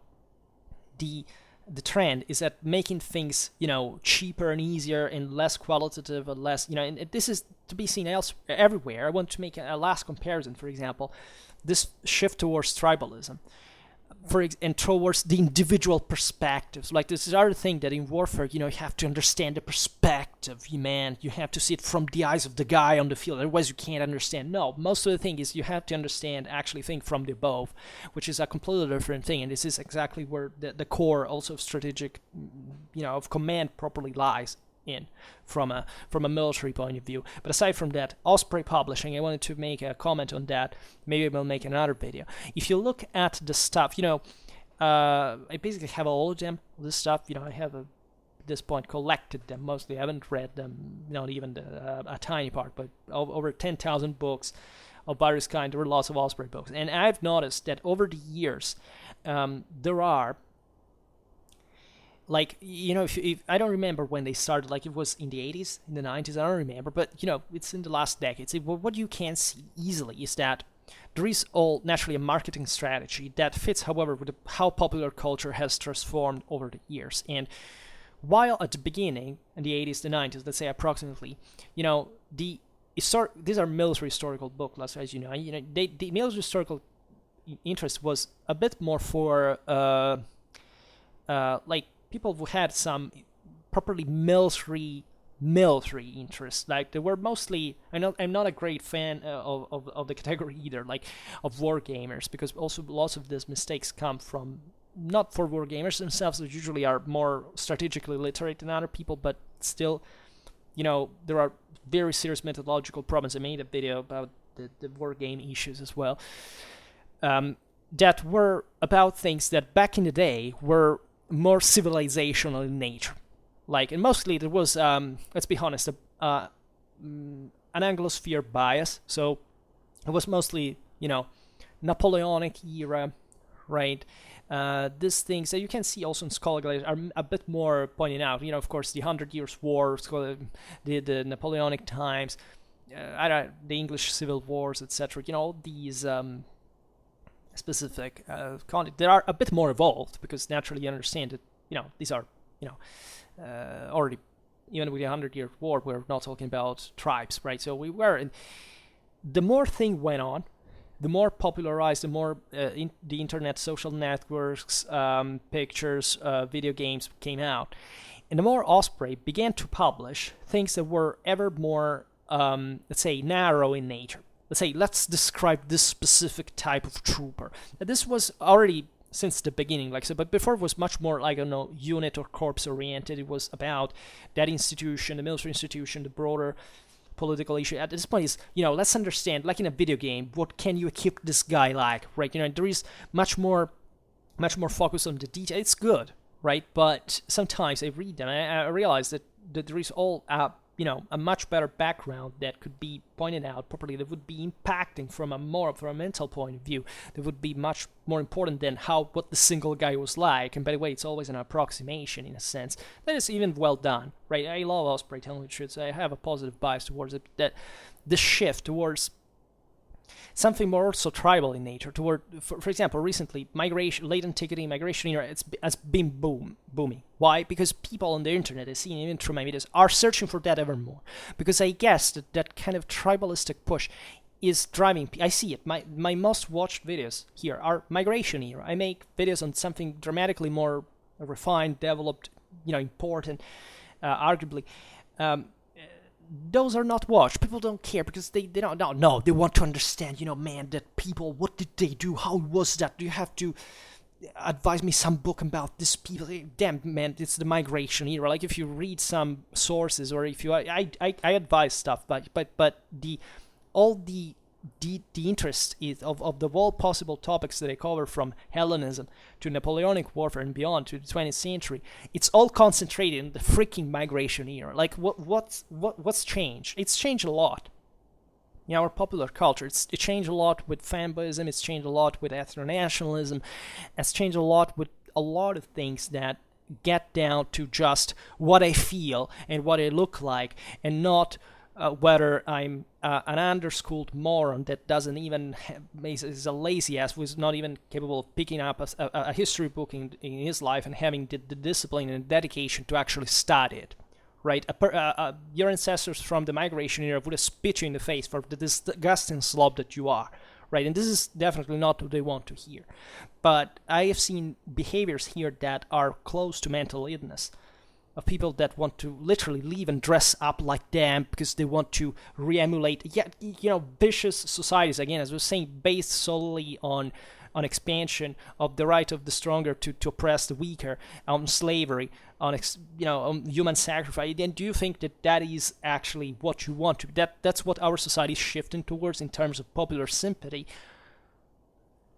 the trend is at making things, cheaper and easier and less qualitative and less, and this is to be seen everywhere. I want to make a last comparison. For example, this shift towards tribalism, and towards the individual perspectives. Like, this is other thing that in warfare, you have to understand the perspective, man. You have to see it from the eyes of the guy on the field, otherwise you can't understand. No, most of the thing is you have to actually think from the above, which is a completely different thing, and this is exactly where the core also of strategic, of command properly lies in, from a military point of view. But aside from that, Osprey Publishing, I wanted to make a comment on that. Maybe we'll make another video. If you look at the stuff, I basically have all of them, this stuff. I have at this point collected them mostly. I haven't read them, not even a tiny part, but over 10,000 books of various kinds. There were lots of Osprey books, and I've noticed that over the years there are, like, if I don't remember when they started, like it was in the 80s, in the 90s, I don't remember, but it's in the last decades. What you can see easily is that there is all naturally a marketing strategy that fits, however, with how popular culture has transformed over the years. And while at the beginning, in the 80s, the 90s, let's say approximately, these are military historical books, as you know. The military historical interest was a bit more for like people who had some properly military interest. Like, they were mostly, I'm not a great fan of the category either, like of war gamers, because also lots of these mistakes come from, not for war gamers themselves, who usually are more strategically literate than other people, but still, there are very serious methodological problems. I made a video about the war game issues as well, that were about things that back in the day were more civilizational in nature. Like, and mostly there was, let's be honest, an Anglosphere bias. So it was mostly, Napoleonic era, right? These things that you can see also in Scholagladiatoria are a bit more pointed out. Of course, the 100 Years' War, the Napoleonic times, the English Civil Wars, etc. All these specific content that are a bit more evolved, because naturally you understand that these are already, even with the 100-year war, we're not talking about tribes, right? So we were in, the more thing went on, the more popularized, the more the internet, social networks, pictures, video games came out, and the more Osprey began to publish things that were ever more let's say narrow in nature. Let's say, let's describe this specific type of trooper. And this was already since the beginning, like so, but before it was much more, like, I don't know, unit or corps oriented. It was about that institution, the military institution, the broader political issue. At this point is, let's understand, like in a video game, what can you equip this guy like, right? There is much more focus on the detail. It's good, right? But sometimes I read them and I realize that there is all a much better background that could be pointed out properly, that would be impacting from a mental point of view, that would be much more important than what the single guy was like. And by the way, it's always an approximation in a sense that is even well done, right? I love Osprey, telling the truth, so I have a positive bias towards it, that the shift towards something more also tribal in nature, toward, for example, recently, late antiquity migration era, has been booming. Why? Because people on the internet, I see even through my videos, are searching for that ever more. Because I guess that kind of tribalistic push is driving. I see it. My most watched videos here are migration era. I make videos on something dramatically more refined, developed, important, arguably. Those are not watched. People don't care because they don't know. No, they want to understand, man, that people, what did they do? How was that? Do you have to advise me some book about this people? Damn, man, it's the migration era. Like, if you read some sources, or if you, I advise stuff, but the interest is of the all possible topics that I cover, from Hellenism to Napoleonic warfare and beyond to the 20th century. It's all concentrated in the freaking migration era. Like, what's changed? It's changed a lot in our popular culture. It changed a lot with fanboyism. It's changed a lot with ethno-nationalism. It's changed a lot with a lot of things that get down to just what I feel and what I look like, and not whether I'm an underschooled moron that doesn't even is a lazy ass who's not even capable of picking up a history book in his life and having the discipline and dedication to actually study it, right? Your ancestors from the migration era would have spit you in the face for the disgusting slob that you are, right? And this is definitely not what they want to hear. But I have seen behaviors here that are close to mental illness, of people that want to literally leave and dress up like them because they want to re-emulate, vicious societies, again, as I was saying, based solely on expansion of the right of the stronger to oppress the weaker, on slavery, on human sacrifice. And do you think that is actually what you want to? That's what our society is shifting towards in terms of popular sympathy.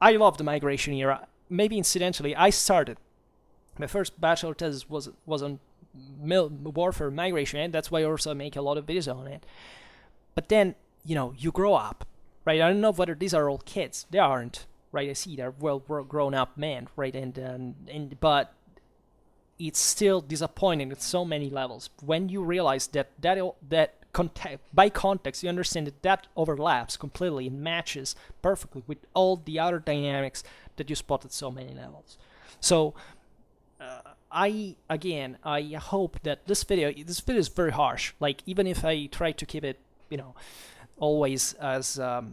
I love the migration era. Maybe incidentally, I started my first bachelor thesis was on warfare migration, and that's why I also make a lot of videos on it. But then you grow up, right? I don't know whether these are all kids. They aren't, right? I see they're well grown up men, right? And but it's still disappointing at so many levels when you realize that by context you understand that overlaps completely and matches perfectly with all the other dynamics that you spot at so many levels. So I hope that this video is very harsh. Like, even if I try to keep it, always as a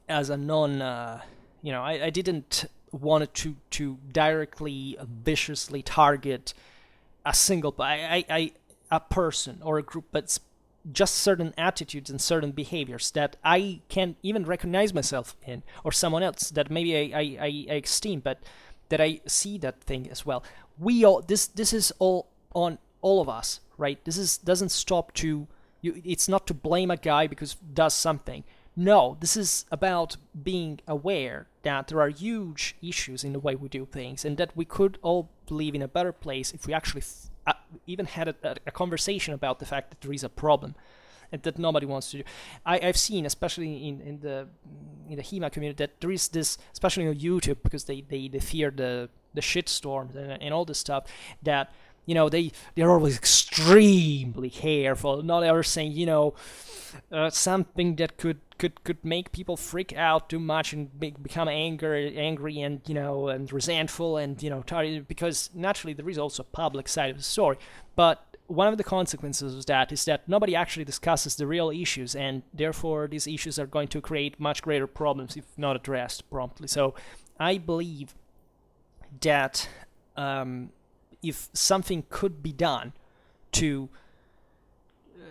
non, I didn't want it to directly viciously target a single, a person or a group, but just certain attitudes and certain behaviors that I can't even recognize myself in, or someone else that maybe I esteem, but that I see that thing as well. We all this is all on all of us, right? Doesn't stop to you. It's not to blame a guy because does something. No, this is about being aware that there are huge issues in the way we do things, and that we could all live in a better place if we actually even had a conversation about the fact that there is a problem and that nobody wants to do. I've seen, especially in the Hema community, that there is this, especially on YouTube, because they fear the shitstorms and all this stuff, that they're always extremely careful, not ever saying something that could make people freak out too much and become angry and and resentful and because naturally there is also a public side of the story. But one of the consequences of that is that nobody actually discusses the real issues, and therefore these issues are going to create much greater problems if not addressed promptly. So I believe that if something could be done to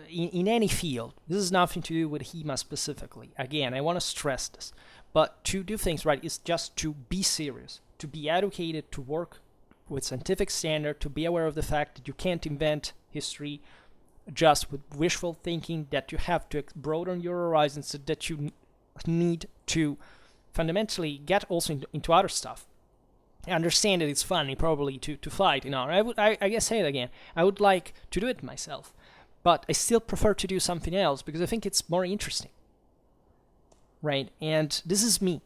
in any field, this has nothing to do with Hema specifically. Again, I want to stress this, but to do things right is just to be serious, to be educated, to work with scientific standard, to be aware of the fact that you can't invent history just with wishful thinking, that you have to broaden your horizons, that you need to fundamentally get also into other stuff. I understand that it's funny probably to fight, I guess say it again. I would like to do it myself, but I still prefer to do something else because I think it's more interesting, right? And this is me,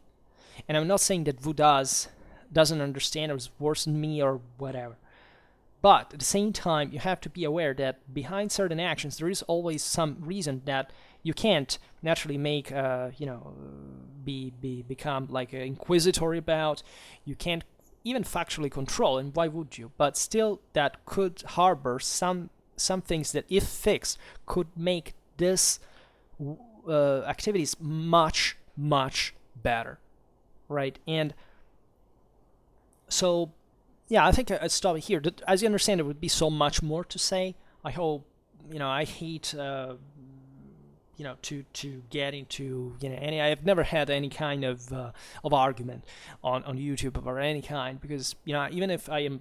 and I'm not saying that Vu doesn't understand or is worse than me or whatever. But at the same time, you have to be aware that behind certain actions, there is always some reason that you can't naturally make, become like inquisitory about. You can't even factually control, and why would you? But still, that could harbor some things that, if fixed, could make this activities much, much better, right? And so, yeah, I think I'd stop here. As you understand, there would be so much more to say. I hope, I hate, to get into, any. I've never had any kind of argument on YouTube of any kind, because, even if I am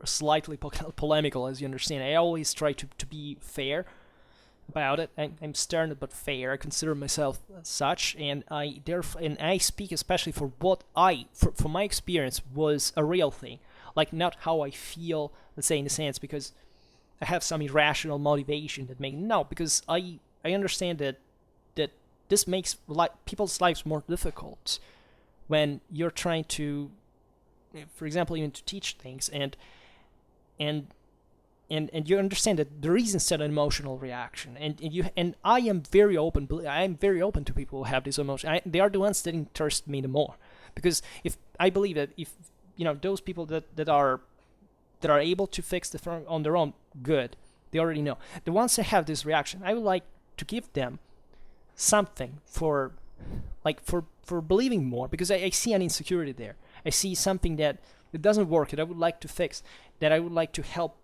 slightly polemical, as you understand, I always try to be fair about it. I'm stern but fair. I consider myself such, and I speak especially for what for my experience was a real thing, like not how I feel, let's say, in a sense, because I have some irrational motivation because I understand that this makes people's lives more difficult when you're trying to, for example, even to teach things, and and you understand that there is instead an emotional reaction, and I am very open. I am very open to people who have this emotion. They are the ones that interest me the more, because if I believe that if those people that are able to fix the phone on their own, good. They already know. The ones that have this reaction, I would like to give them something for believing more, because I see an insecurity there. I see something that doesn't work that I would like to fix, that I would like to help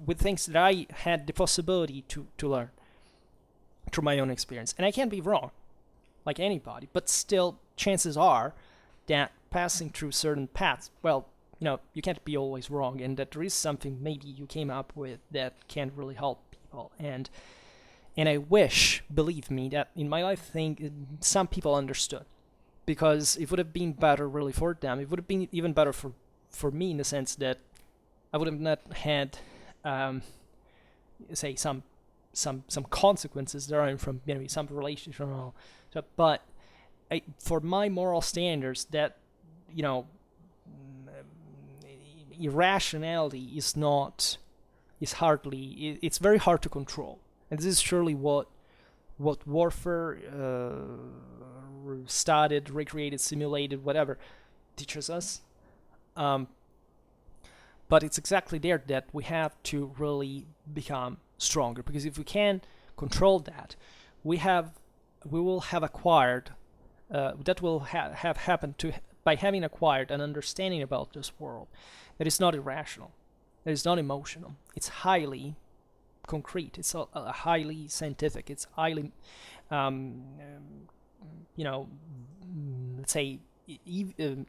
with things that I had the possibility to learn through my own experience. And I can't be wrong, like anybody, but still chances are that passing through certain paths, well, you can't be always wrong, and that there is something maybe you came up with that can really help people. And I wish, believe me, that in my life some people understood, because it would have been better really for them. It would have been even better for me, in the sense that I would have not had say some consequences therein from maybe some relationship and all. So, but for my moral standards, that irrationality is it's very hard to control, and this is surely what warfare started, recreated, simulated, whatever teaches us. But it's exactly there that we have to really become stronger, because if we can control that, we will have acquired that will have happened by having acquired an understanding about this world that is not irrational, that is not emotional. It's highly concrete. It's highly scientific. It's highly, let's say,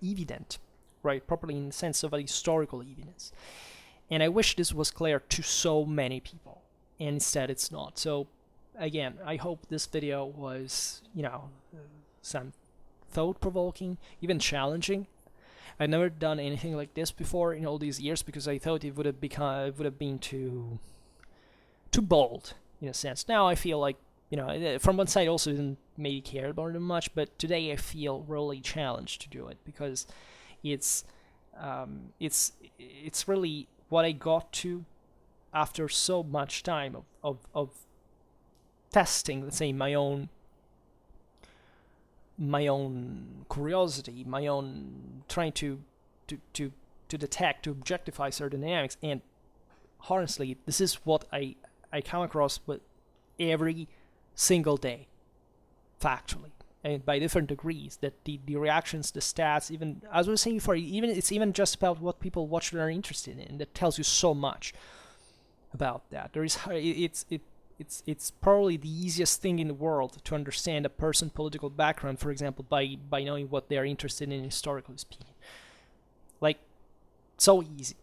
evident, right? Properly in the sense of a historical evidence. And I wish this was clear to so many people, and instead it's not. So again, I hope this video was, some thought-provoking, even challenging. I've never done anything like this before in all these years, because I thought it would have been too bold in a sense. Now I feel like, from one side also didn't maybe care about it much, but today I feel really challenged to do it, because it's really what I got to after so much time of testing, let's say, my own curiosity, my own trying to detect, to objectify certain dynamics. And honestly, this is what I come across with every single day, factually, and by different degrees, that the reactions, the stats, even as I was saying before, it's even just about what people watch and are interested in, that tells you so much about that. It's probably the easiest thing in the world to understand a person's political background, for example, by knowing what they're interested in historically speaking. Like, so easy.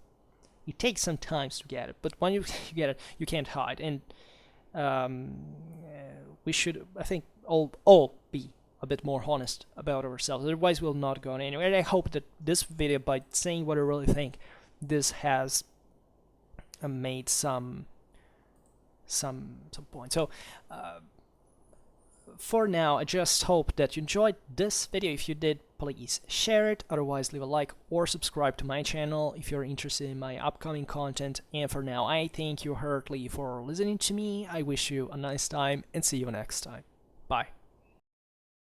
It takes some time to get it, but when you get it, you can't hide. And we should, I think, all be a bit more honest about ourselves. Otherwise, we'll not go anywhere. And I hope that this video, by saying what I really think, this has made some point. So for now, I just hope that you enjoyed this video. If you did, please share it. Otherwise, leave a like or subscribe to my channel if you're interested in my upcoming content. And for now, I thank you heartily for listening to me. I wish you a nice time, and see you next time. Bye.